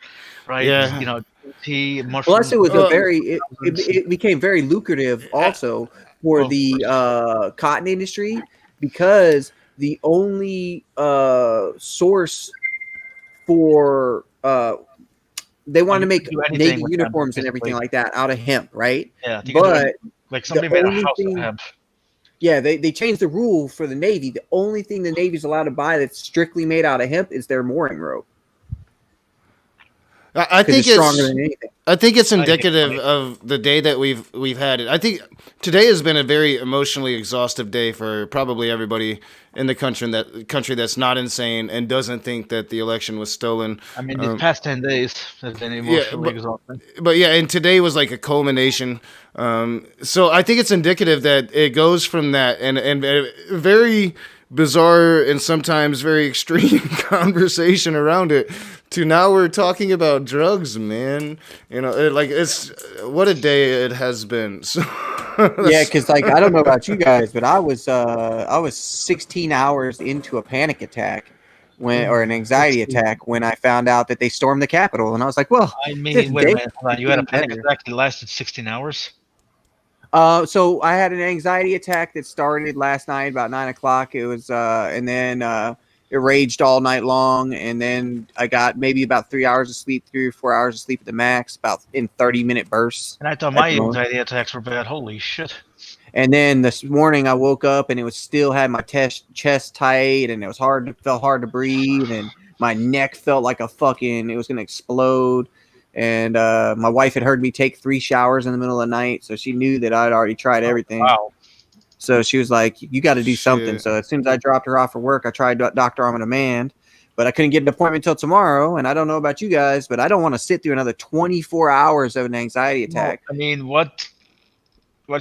right? Yeah. Tea, mushrooms. Plus, it was it became very lucrative also for the cotton industry, because the only source for they wanted to make Navy uniforms and everything like that out of hemp, right? Yeah, but like somebody made a house of hemp. Yeah, they changed the rule for the Navy. The only thing the Navy's allowed to buy that's strictly made out of hemp is their mooring rope. I think it's stronger than anything. I think it's indicative of the day that we've had it. I think today has been a very emotionally exhaustive day for probably everybody in the country that's not insane and doesn't think that the election was stolen. I mean, these past 10 days have been emotionally exhausting. But yeah, and today was like a culmination. So I think it's indicative that it goes from that and very bizarre and sometimes very extreme conversation around it to now we're talking about drugs, man. It's what a day it has been. So yeah, because I don't know about you guys, but I was 16 hours into a panic attack or an anxiety attack when I found out that they stormed the Capitol, and I was like, well, I mean, wait a minute, hold on. You had a panic attack that lasted 16 hours. So I had an anxiety attack that started last night about 9:00. It was, and then it raged all night long, and then I got maybe about 3 hours of sleep, 3 or 4 hours of sleep at the max, about in 30-minute bursts. And I thought my anxiety attacks were bad. Holy shit. And then this morning I woke up and it was still had my chest tight, and it was felt hard to breathe, and my neck felt like it was gonna explode. And my wife had heard me take 3 showers in the middle of the night, so she knew that I'd already tried everything. Wow. So she was like, "You got to do something." So as soon as I dropped her off for work, I tried Dr. On Demand, but I couldn't get an appointment until tomorrow. And I don't know about you guys, but I don't want to sit through another 24 hours of an anxiety attack. I mean, what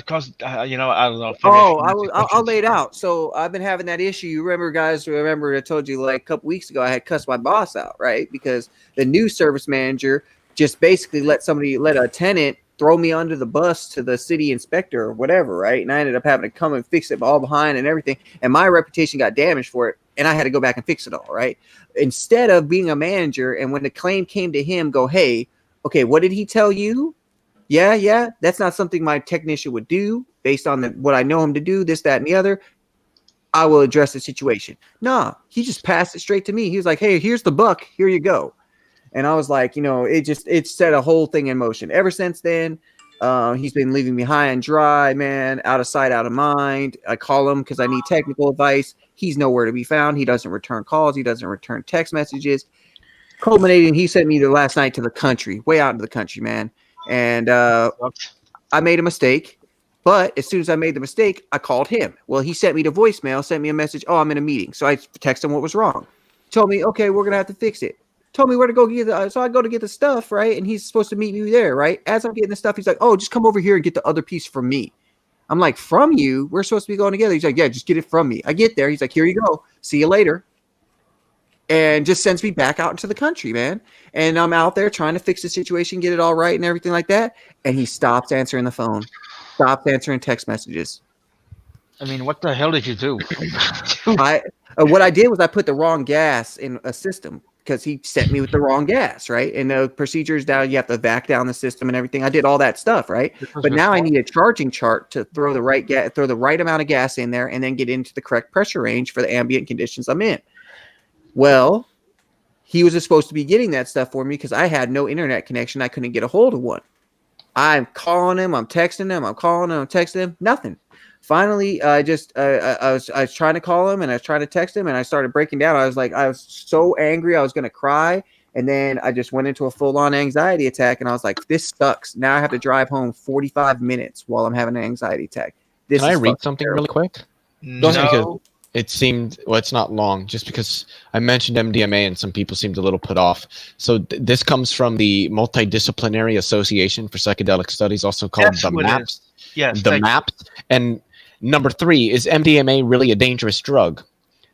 caused? I don't know. I'll lay it out. So I've been having that issue. You remember, guys? Remember, I told you like a couple weeks ago I had cussed my boss out, right? Because the new service manager just basically let a tenant throw me under the bus to the city inspector or whatever, right? And I ended up having to come and fix it all behind and everything. And my reputation got damaged for it. And I had to go back and fix it all, right? Instead of being a manager, and when the claim came to him, go, hey, okay, what did he tell you? Yeah, that's not something my technician would do based on what I know him to do, this, that, and the other. I will address the situation. Nah, he just passed it straight to me. He was like, hey, here's the buck. Here you go. And I was like, it set a whole thing in motion. Ever since then, he's been leaving me high and dry, man, out of sight, out of mind. I call him because I need technical advice. He's nowhere to be found. He doesn't return calls. He doesn't return text messages. Culminating, he sent me last night to the country, way out into the country, man. And I made a mistake. But as soon as I made the mistake, I called him. Well, he sent me the voicemail, sent me a message. Oh, I'm in a meeting. So I texted him what was wrong. Told me, okay, we're going to have to fix it. Told me where to go get so I go to get the stuff, right? And he's supposed to meet me there, right? As I'm getting the stuff, he's like, oh, just come over here and get the other piece from me. I'm like, from you? We're supposed to be going together. He's like, yeah, just get it from me. I get there. He's like, here you go. See you later. And just sends me back out into the country, man. And I'm out there trying to fix the situation, get it all right and everything like that. And he stops answering the phone, stops answering text messages. I mean, what the hell did you do? What I did was I put the wrong gas in a system, because he sent me with the wrong gas, right? And the procedures down, you have to back down the system and everything. I did all that stuff, right? But now I need a charging chart to throw the right amount of gas in there, and then get into the correct pressure range for the ambient conditions I'm in. Well, he was supposed to be getting that stuff for me because I had no internet connection. I couldn't get a hold of one. I'm calling him, I'm texting him, I'm calling him, I'm texting him, nothing. Finally, I was trying to call him and I was trying to text him, and I started breaking down. I was so angry, I was going to cry. And then I just went into a full-on anxiety attack, and I was like, this sucks. Now I have to drive home 45 minutes while I'm having an anxiety attack. Can I read something really quick? No. It seemed, well, it's not long, just because I mentioned MDMA and some people seemed a little put off. So this comes from the Multidisciplinary Association for Psychedelic Studies, also called the MAPS. Yes, the MAPS. And number 3, is MDMA really a dangerous drug?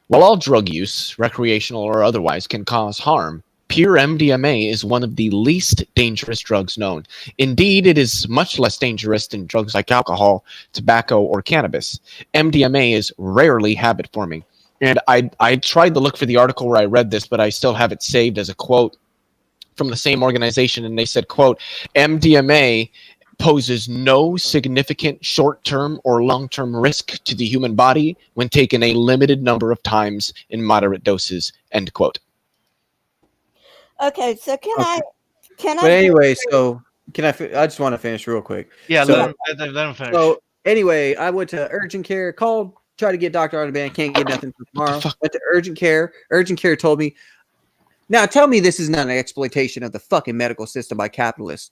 While all drug use, recreational or otherwise, can cause harm, pure MDMA is one of the least dangerous drugs known. Indeed, it is much less dangerous than drugs like alcohol, tobacco, or cannabis. MDMA is rarely habit-forming. And I tried to look for the article where I read this, but I still have it saved as a quote from the same organization, and they said, quote, MDMA poses no significant short-term or long-term risk to the human body when taken a limited number of times in moderate doses, end quote. Okay, so can I? But anyway, so can I? I just want to finish real quick. Yeah, so, let him finish. So anyway, I went to urgent care, called, tried to get Dr. On Demand, can't get nothing for tomorrow. Went to urgent care. Urgent care told me, now tell me this is not an exploitation of the fucking medical system by capitalists.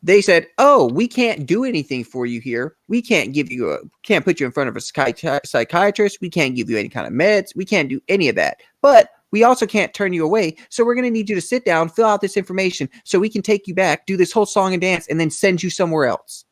They said, oh, we can't do anything for you here. We can't can't put you in front of a psychiatrist. We can't give you any kind of meds. We can't do any of that. But we also can't turn you away. So we're going to need you to sit down, fill out this information so we can take you back, do this whole song and dance, and then send you somewhere else.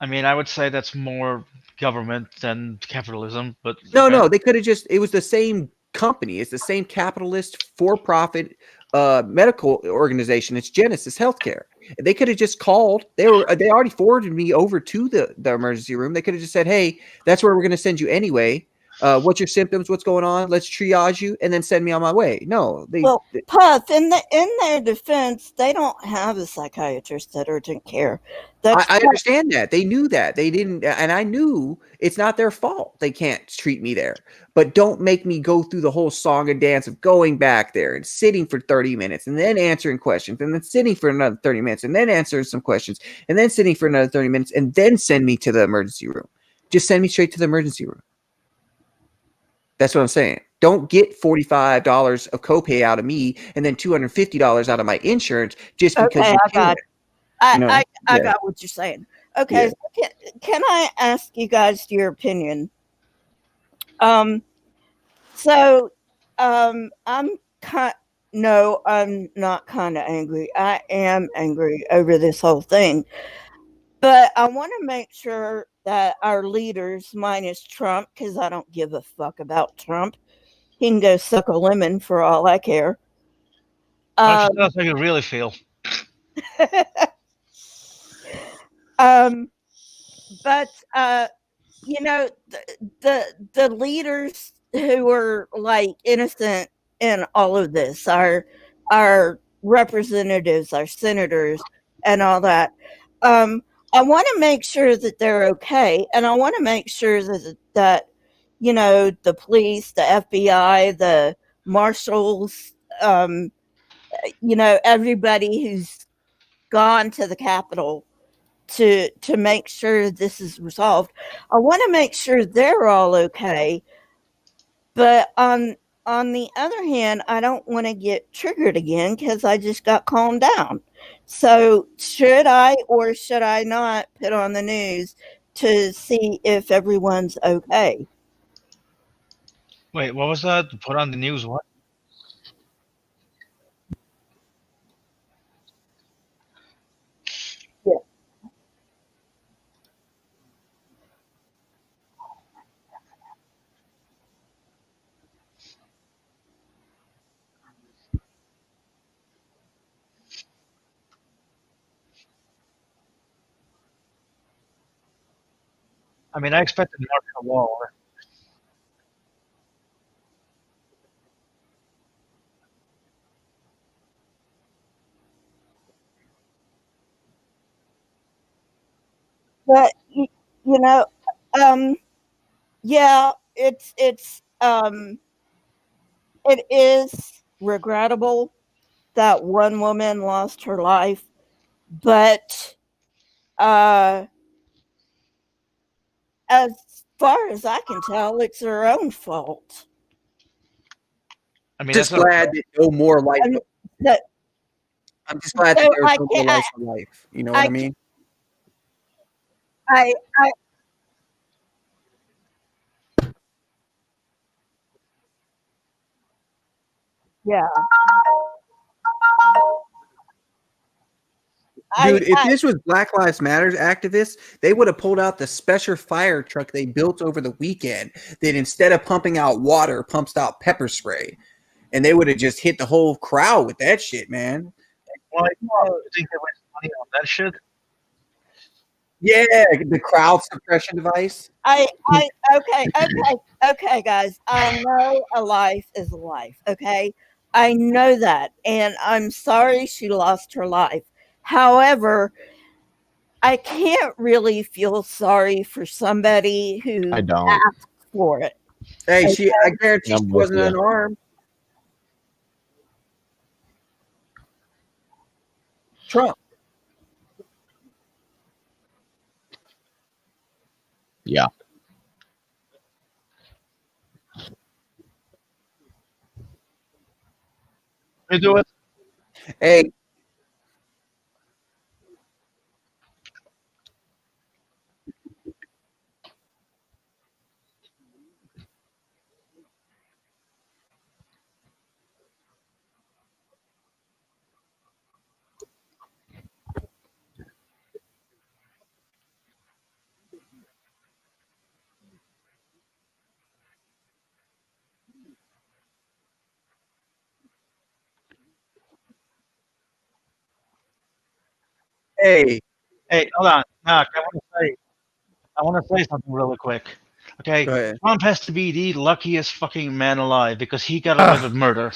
I mean, I would say that's more government than capitalism, but no, they could have it was the same company. It's the same capitalist for-profit medical organization. It's Genesis Healthcare. They could have just called. They already forwarded me over to the emergency room. They could have just said, hey, that's where we're going to send you anyway. What's your symptoms? What's going on? Let's triage you and then send me on my way. No, Well, Puff, in their defense, they don't have a psychiatrist that urgent care. I understand that. They knew that. They didn't, and I knew it's not their fault. They can't treat me there. But don't make me go through the whole song and dance of going back there and sitting for 30 minutes and then answering questions and then sitting for another 30 minutes and then answering some questions and then sitting for another 30 minutes and then send me to the emergency room. Just send me straight to the emergency room. That's what I'm saying. Don't get $45 of copay out of me and then $250 out of my insurance just because Okay, you I got can. I got what you're saying. Okay, so can I ask you guys your opinion? I'm not kind of angry. I am angry over this whole thing. But I want to make sure that our leaders, minus Trump, because I don't give a fuck about Trump, he can go suck a lemon for all I care. That's how you really feel. But you know, the leaders who are like innocent in all of this, our representatives, our senators, and all that. I want to make sure that they're okay, and I want to make sure that you know, the police, the FBI, the marshals, you know, everybody who's gone to the Capitol to make sure this is resolved. I want to make sure they're all okay. But on the other hand, I don't want to get triggered again because I just got calmed down. So should I or should I not put on the news to see if everyone's okay? Wait, what was that? Put on the news what? Yeah. I mean, I expected martial law. But you know, yeah, it is regrettable that one woman lost her life, but as far as I can tell, it's her own fault. I mean, Just glad that no more life. I'm just glad that there's no more life for life. You know what I mean? I yeah. Dude, if this was Black Lives Matter activists, they would have pulled out the special fire truck they built over the weekend that instead of pumping out water, pumps out pepper spray. And they would have just hit the whole crowd with that shit, man. Well, I think they waste money on that shit. Yeah, the crowd suppression device. Okay, guys. I know a life is a life, okay? I know that. And I'm sorry she lost her life. However, I can't really feel sorry for somebody who I don't. asked for it. Hey, Okay? I guarantee she wasn't unarmed. Trump. Yeah. You do it. Hey. Hey. Hey, hold on, Knock. I want to say something really quick. Okay, Go ahead. Trump has to be the luckiest fucking man alive because he got away with murder.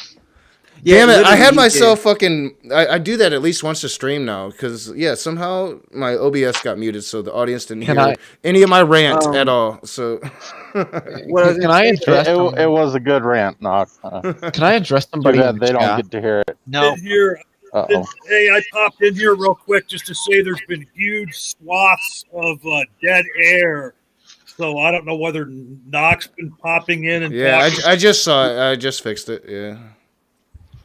Damn it! I literally, had he myself did. fucking. I do that at least once a stream now because somehow my OBS got muted, so the audience didn't Can hear I- any of my rant at all. So, What I was Can gonna I say, address It was a good rant, Knock. Can I address Too somebody in bad the they don't chat? get to hear it. No. Here, Uh-oh. hey, I popped in here real quick just to say there's been huge swaths of dead air. So I don't know whether Knock's been popping in and yeah, talking. I just saw it. I just fixed it. Yeah.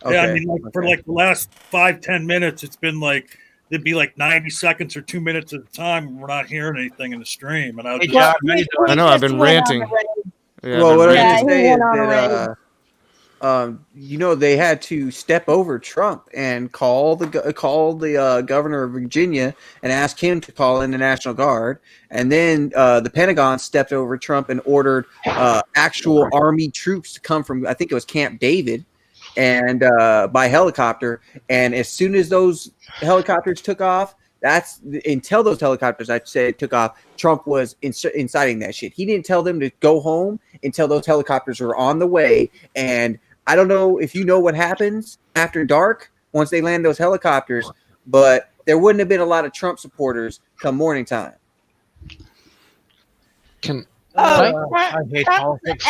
Yeah, I mean, for like the last 5-10 minutes, it's been like it'd be like 90 seconds or 2 minutes at a time. We're not hearing anything in the stream, and I was just, I know. I've been ranting. Yeah, Well, what I was ranting. gonna say is that you know, they had to step over Trump and call the governor of Virginia and ask him to call in the National Guard, and then the Pentagon stepped over Trump and ordered actual army troops to come from, I think it was Camp David, and by helicopter. And as soon as those helicopters took off, until those helicopters, I'd say, took off, Trump was inciting that shit. He didn't tell them to go home until those helicopters were on the way. And I don't know if you know what happens after dark once they land those helicopters, but there wouldn't have been a lot of Trump supporters come morning time. I hate Trump, politics.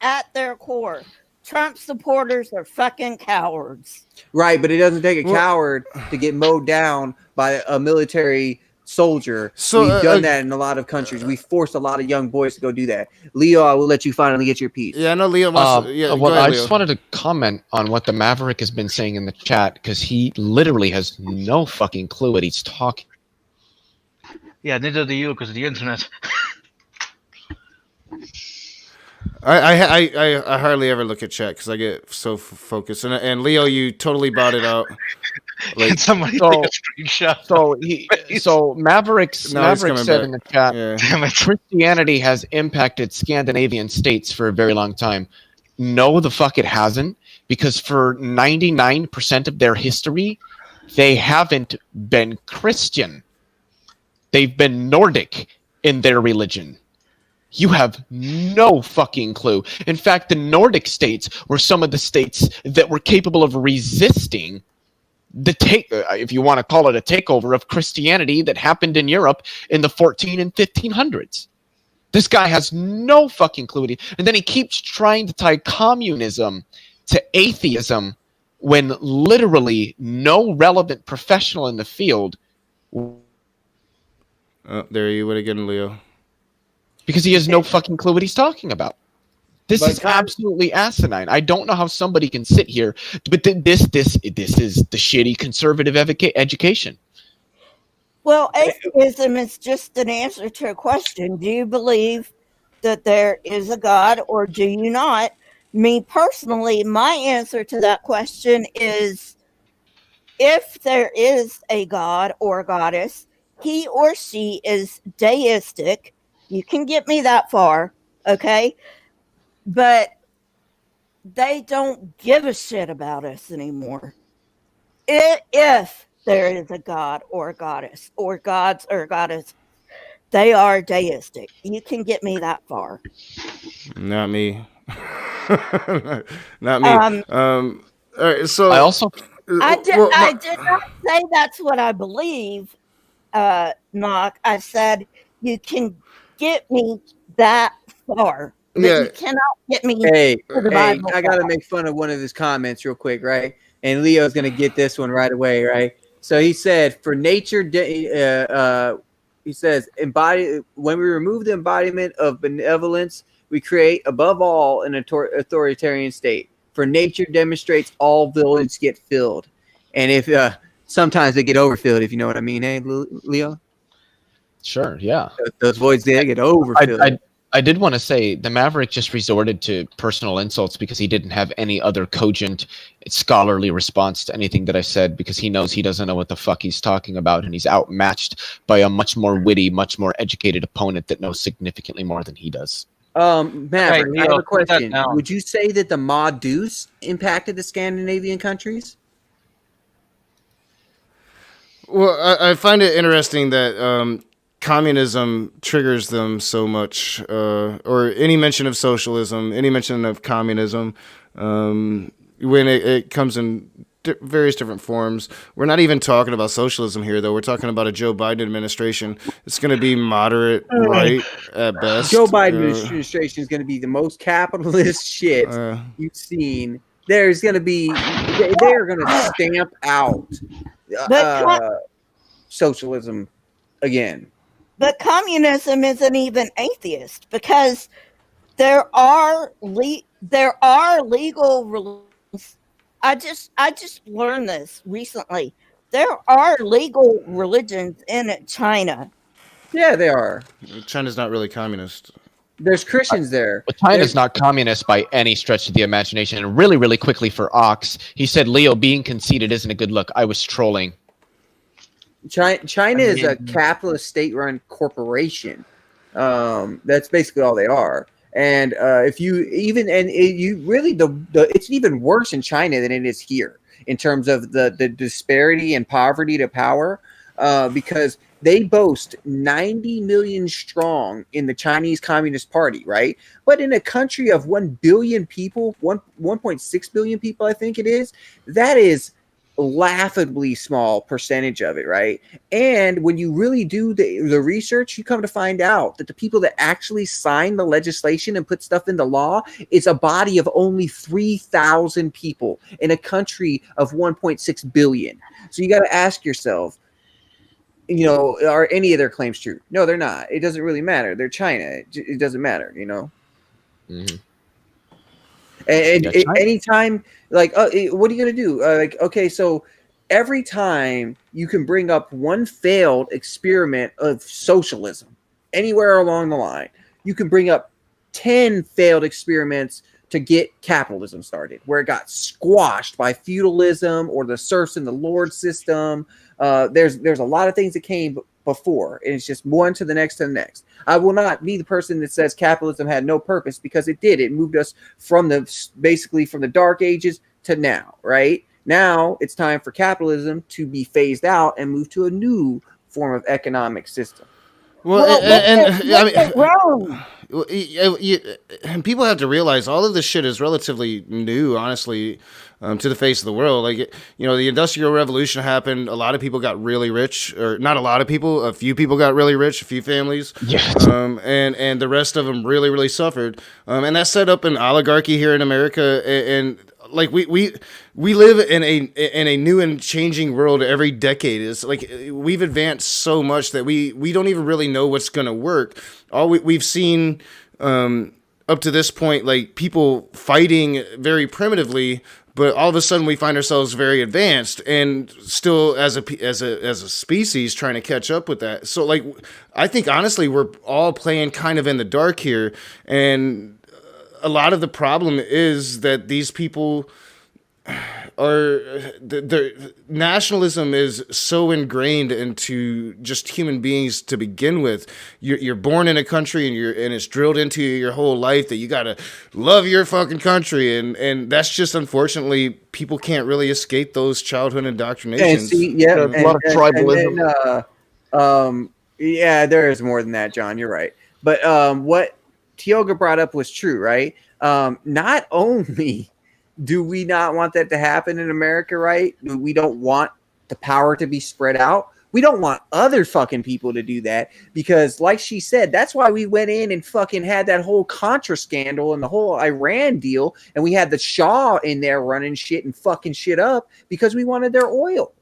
at their core, Trump supporters are fucking cowards. Right, but it doesn't take a coward to get mowed down by a military soldier. So, We've done that in a lot of countries. We forced a lot of young boys to go do that. Leo, I will let you finally get your piece. Yeah, I know Leo wants to. Yeah, well, go ahead, I Leo. just wanted to comment on what the Maverick has been saying in the chat because he literally has no fucking clue what he's talking. Yeah, neither do you because of the internet. I hardly ever look at chat because I get so focused. And Leo, you totally brought it out. Can somebody take a screenshot? So Maverick No, he's said coming in the back. chat, Christianity has impacted Scandinavian states for a very long time. No, the fuck it hasn't, because for 99% of their history, they haven't been Christian. They've been Nordic in their religion. You have no fucking clue. In fact, the Nordic states were some of the states that were capable of resisting the if you want to call it a takeover of Christianity that happened in Europe in the 14 and 1500s. This guy has no fucking clue. And then he keeps trying to tie communism to atheism when literally no relevant professional in the field. There you would again, Leo. Because he has no fucking clue what he's talking about. This is absolutely asinine. I don't know how somebody can sit here, but this is the shitty conservative education. Well, atheism is just an answer to a question. Do you believe that there is a God or do you not? Me personally, my answer to that question is if there is a God or a goddess, he or she is deistic. You can get me that far, okay? But they don't give a shit about us anymore. If there is a god or a goddess or gods or goddess, they are deistic. You can get me that far. Not me. Not me. All right, so I also I did not say that's what I believe, Knock. I said you can get me that far. But you cannot get me Hey, to the Bible. I gotta make fun of one of his comments real quick, right? And Leo's gonna get this one right away, right? So he said, "For nature, he says, when we remove the embodiment of benevolence, we create, above all, an authoritarian state. For nature demonstrates all voids get filled, and if sometimes they get overfilled, if you know what I mean, hey, Leo." Sure, yeah. Those voids there get overfilled. I did want to say the Maverick just resorted to personal insults because he didn't have any other cogent, scholarly response to anything that I said because he knows he doesn't know what the fuck he's talking about and he's outmatched by a much more witty, much more educated opponent that knows significantly more than he does. Maverick, Leo, I have a put that question. down. Would you say that the Ma Deuce impacted the Scandinavian countries? Well, I find it interesting that communism triggers them so much, or any mention of socialism, any mention of communism, when it comes in various different forms. We're not even talking about socialism here, though. We're talking about a Joe Biden administration. It's going to be moderate right at best. Joe Biden administration is going to be the most capitalist shit you've seen. There's going to be, they're going to stamp out socialism again. But communism isn't even atheist because there are legal religions. I just learned this recently. There are legal religions in China. Yeah, they are. China's not really communist. There's Christians there. But China's not communist by any stretch of the imagination. And really, really quickly for Ox, he said, Leo, being conceited isn't a good look. I was trolling. China is a capitalist state-run corporation. That's basically all they are. And if you even it's even worse in China than it is here in terms of the disparity and poverty to power, because they boast 90 million strong in the Chinese Communist Party, right? But in a country of 1 billion people, 1.6 billion people, I think it is, that is laughably small percentage of it, right? And when you really do the research, you come to find out that the people that actually sign the legislation and put stuff into law is a body of only 3,000 people in a country of 1.6 billion. So you got to ask yourself, you know, are any of their claims true? No, they're not. It doesn't really matter. They're China. It doesn't matter, you know? Mm-hmm. And anytime, like, what are you going to do? Okay, so every time you can bring up one failed experiment of socialism anywhere along the line, you can bring up 10 failed experiments to get capitalism started, where it got squashed by feudalism or the serfs and the lord system. There's a lot of things that came before, and it's just one to the next to the next. I will not be the person that says capitalism had no purpose, because it did. It moved us from the dark ages to now, right? Now it's time for capitalism to be phased out and move to a new form of economic system. And people have to realize all of this shit is relatively new, honestly, to the face of the world. Like, you know, the Industrial Revolution happened. A lot of people got really rich, or not a lot of people. A few people got really rich, a few families. Yes. And the rest of them really, really suffered. And that set up an oligarchy here in America. And like we live in a new and changing world every decade. It's like we've advanced so much that we don't even really know what's going to work. All we've seen up to this point, like people fighting very primitively, but all of a sudden we find ourselves very advanced and still as a species trying to catch up with that. So like I think honestly we're all playing kind of in the dark here, and a lot of the problem is that these people their nationalism is so ingrained into just human beings to begin with. You're born in a country and it's drilled into you your whole life that you gotta love your fucking country, and that's just unfortunately people can't really escape those childhood indoctrinations. A lot of tribalism. Yeah, there is more than that, John. You're right. But what Tioga brought up was true, right? Not only do we not want that to happen in America, right? We don't want the power to be spread out. We don't want other fucking people to do that, because like she said, that's why we went in and fucking had that whole Contra scandal and the whole Iran deal. And we had the Shah in there running shit and fucking shit up because we wanted their oil.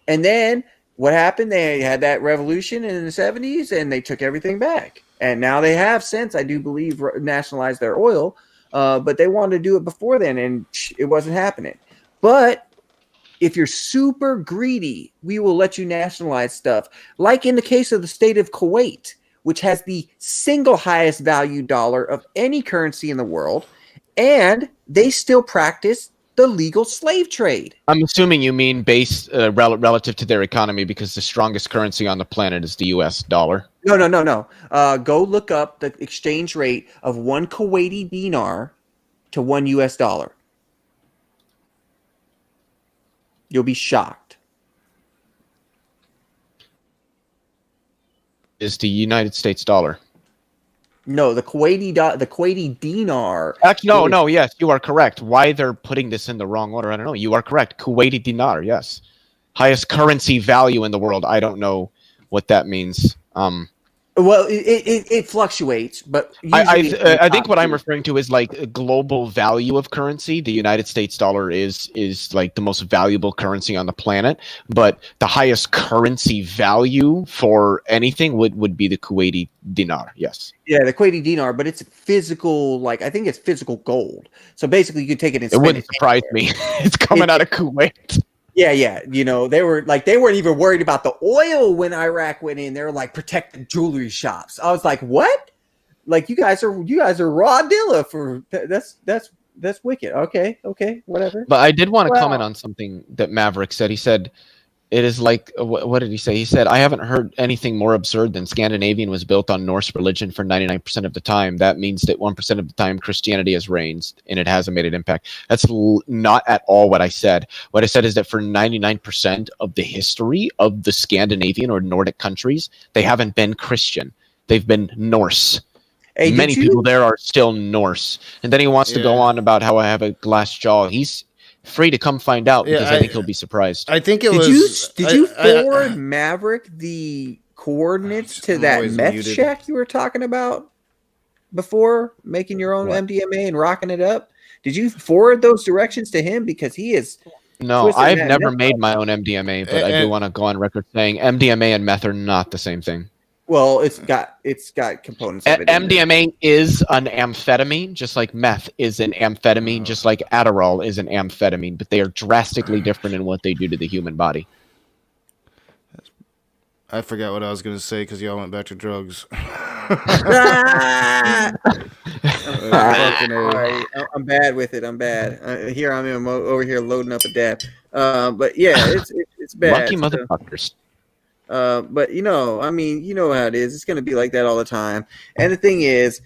And then what happened? They had that revolution in the 70s and they took everything back. And now they have since, I do believe, nationalized their oil. But they wanted to do it before then, and it wasn't happening. But if you're super greedy, we will let you nationalize stuff. Like in the case of the state of Kuwait, which has the single highest value dollar of any currency in the world, and they still practice the legal slave trade. I'm assuming you mean based relative to their economy, because the strongest currency on the planet is the U.S. dollar. No. Go look up the exchange rate of one Kuwaiti dinar to one U.S. dollar. You'll be shocked. is the United States dollar. No, the Kuwaiti dinar. Actually, no. Yes, you are correct. Why they're putting this in the wrong order, I don't know. You are correct. Kuwaiti dinar, yes, highest currency value in the world. I don't know what that means. Well, it fluctuates, but I think what I'm referring to is like a global value of currency. The United States dollar is like the most valuable currency on the planet, but the highest currency value for anything would be the Kuwaiti dinar. Yes. Yeah, the Kuwaiti dinar, but it's physical. Like I think it's physical gold. So basically, you could take it and It spend wouldn't it surprise me. It's coming out of Kuwait. Yeah. You know, they weren't even worried about the oil when Iraq went in. They were like protect the jewelry shops. I was like, what? Like you guys are raw dilla for that's wicked. Okay, whatever. But I did want to comment on something that Maverick said. He said, it is like, what did he say? He said, I haven't heard anything more absurd than Scandinavian was built on Norse religion for 99% of the time. That means that 1% of the time Christianity has reigned and it hasn't made an impact. That's not at all what I said. What I said is that for 99% of the history of the Scandinavian or Nordic countries, they haven't been Christian. They've been Norse. Hey, many people there are still Norse. And then he wants to go on about how I have a glass jaw. He's free to come find out because I think he'll be surprised. I think it Did you forward Maverick the coordinates to that meth muted. shack you were talking about before making your own MDMA and rocking it up? Did you forward those directions to him because he is? No, twisting I've that never meth made up? my own MDMA, but I do want to go on record saying MDMA and meth are not the same thing. Well, it's got components of it. in there. MDMA is an amphetamine, just like meth is an amphetamine, just like Adderall is an amphetamine, but they are drastically different in what they do to the human body. I forgot what I was going to say because y'all went back to drugs. Sorry, I'm bad with it. I'm bad. Here I am over here loading up a dab. But yeah, it's bad. Lucky motherfuckers. But you know, I mean, you know how it is. It's going to be like that all the time. And the thing is,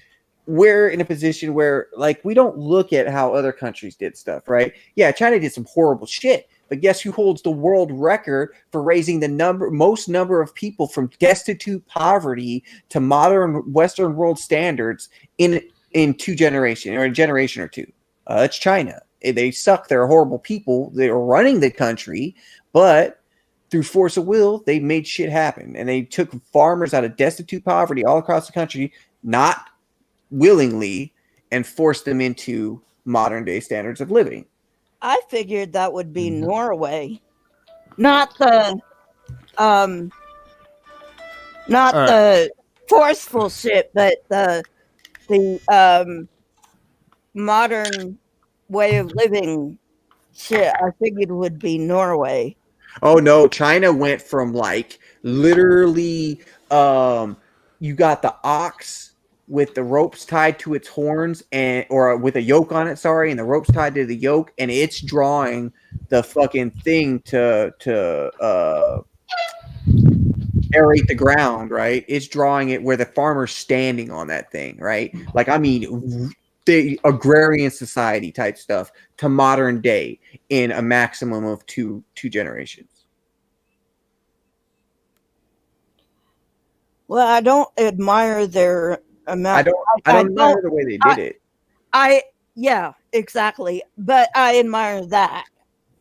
we're in a position where, like, we don't look at how other countries did stuff, right? Yeah, China did some horrible shit, but guess who holds the world record for raising the most number of people from destitute poverty to modern Western world standards in 2 generations, or a generation or two? It's China. They suck. They're horrible people. They're running the country, but through force of will, they made shit happen, and they took farmers out of destitute poverty all across the country, not willingly, and forced them into modern day standards of living. I figured that would be Norway, not the the forceful shit, but the modern way of living shit. I figured would be Norway. Oh no, China went from like literally you got the ox with the ropes tied to its horns or with a yoke on it, and the ropes tied to the yoke, and it's drawing the fucking thing to aerate the ground, right? It's drawing it where the farmer's standing on that thing, right? Like, I mean, the agrarian society type stuff to modern day in a maximum of two generations. Well, I don't admire their amount. I don't admire the way they did it. Yeah, exactly. But I admire that.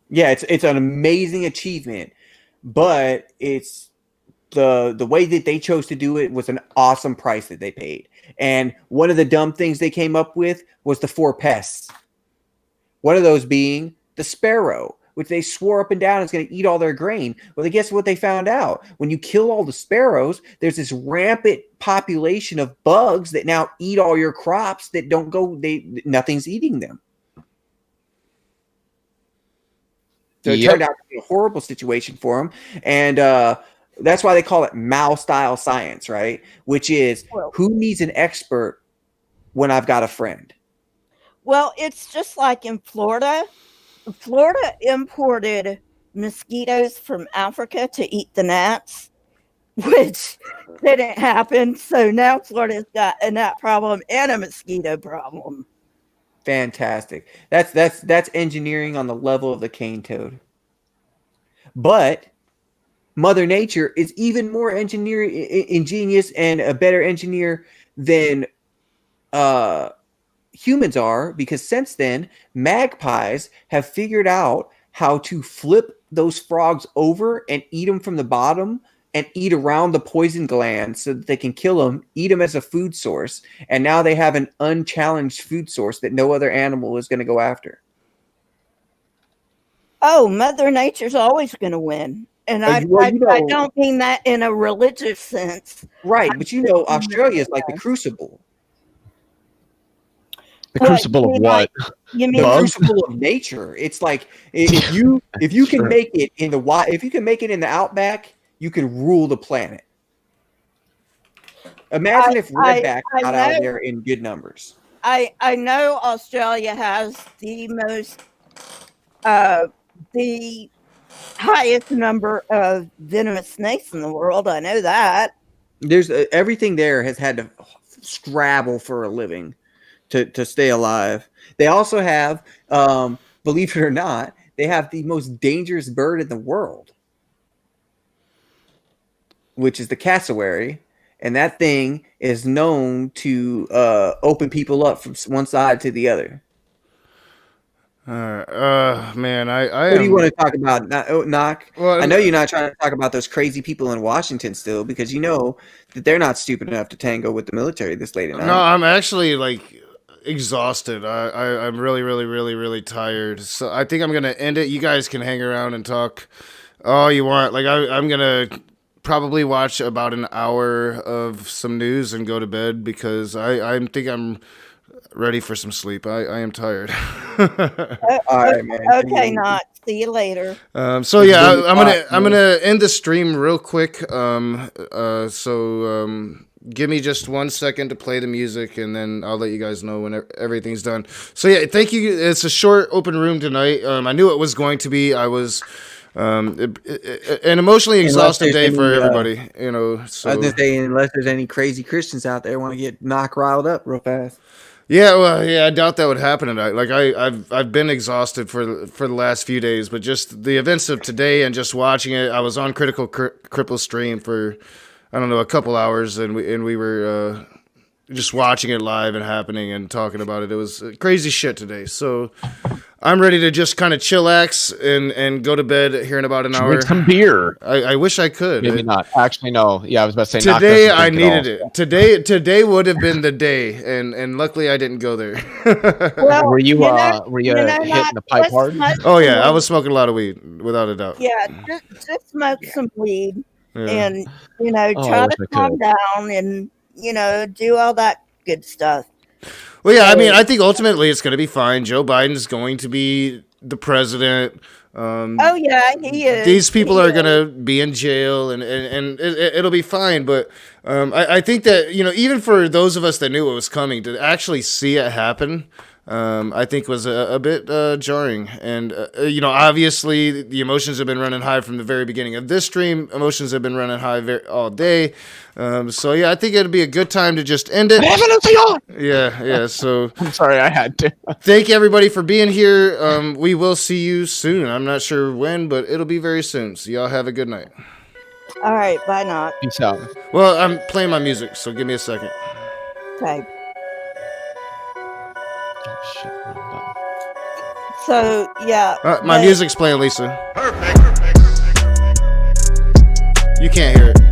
Yeah, it's an amazing achievement, but it's the way that they chose to do it was an awesome price that they paid. And one of the dumb things they came up with was the 4 pests. One of those being the sparrow, which they swore up and down is going to eat all their grain. Well, guess what they found out? When you kill all the sparrows, there's this rampant population of bugs that now eat all your crops that don't go, nothing's eating them. So it turned out to be a horrible situation for them. And that's why they call it Mao-style science, right? Which is, who needs an expert when I've got a friend? Well, it's just like in Florida. Florida imported mosquitoes from Africa to eat the gnats, which didn't happen. So now Florida's got a gnat problem and a mosquito problem. Fantastic. That's engineering on the level of the cane toad. But Mother Nature is even more ingenious and a better engineer than humans are, because since then, magpies have figured out how to flip those frogs over and eat them from the bottom and eat around the poison glands so that they can kill them, eat them as a food source. And now they have an unchallenged food source that no other animal is going to go after. Oh, Mother Nature's always going to win. And I don't mean that in a religious sense. Right, but Australia is like the crucible. The crucible of what? You mean the crucible of nature? It's like if you can make it in the if you can make it in the outback, you can rule the planet. Imagine if redbacks got out there in good numbers. I know Australia has the most the highest number of venomous snakes in the world. I know that. There's everything there has had to scrabble for a living to stay alive. They also have, believe it or not, they have the most dangerous bird in the world, which is the cassowary. And that thing is known to open people up from one side to the other. Man, What do you want to talk about, Knock? Well, I know you're not trying to talk about those crazy people in Washington still, because you know that they're not stupid enough to tango with the military this late at night. No, I'm actually exhausted. I'm really tired. So I think I'm gonna end it. You guys can hang around and talk all you want. I'm gonna probably watch about an hour of some news and go to bed, because I think I'm ready for some sleep. I am tired. All right, man. Okay, not. See you later. So yeah, I'm gonna end the stream real quick. Give me just 1 second to play the music, and then I'll let you guys know when everything's done. So yeah, thank you. It's a short open room tonight. I knew it was going to be. I was an emotionally exhausted day for everybody. So I was gonna say, unless there's any crazy Christians out there want to get knocked riled up real fast. Yeah, well, yeah, I doubt that would happen tonight. I've been exhausted for the last few days, but just the events of today and just watching it. I was on Critical Cripple stream for, I don't know, a couple hours, and we were just watching it live and happening and talking about it. It was crazy shit today. So I'm ready to just kind of chillax and go to bed here in about an hour. Drink some beer. I wish I could. Maybe not. Actually, no. Yeah, I was about to say today. I needed it. Today would have been the day, and luckily I didn't go there. Well, were you hitting the pipe hard? Oh yeah, I was smoking a lot of weed, without a doubt. Yeah, just smoke some weed, Yeah. and try to calm down, and do all that good stuff. Well, yeah, I mean, I think ultimately it's going to be fine. Joe Biden's going to be the president. Oh yeah, he is. These people are going to be in jail, and it'll be fine. But I think that, even for those of us that knew it was coming, to actually see it happen, I think was a bit jarring. And, obviously the emotions have been running high from the very beginning of this stream. Emotions have been running high all day. So, yeah, I think it'd be a good time to just end it. Yeah, so. I'm sorry, I had to. Thank you, everybody, for being here. We will see you soon. I'm not sure when, but it'll be very soon. So y'all have a good night. All right, bye, Knock. Peace out. Well, I'm playing my music, so give me a second. Okay. So yeah. My music's playing, Lisa. Perfect. You can't hear it.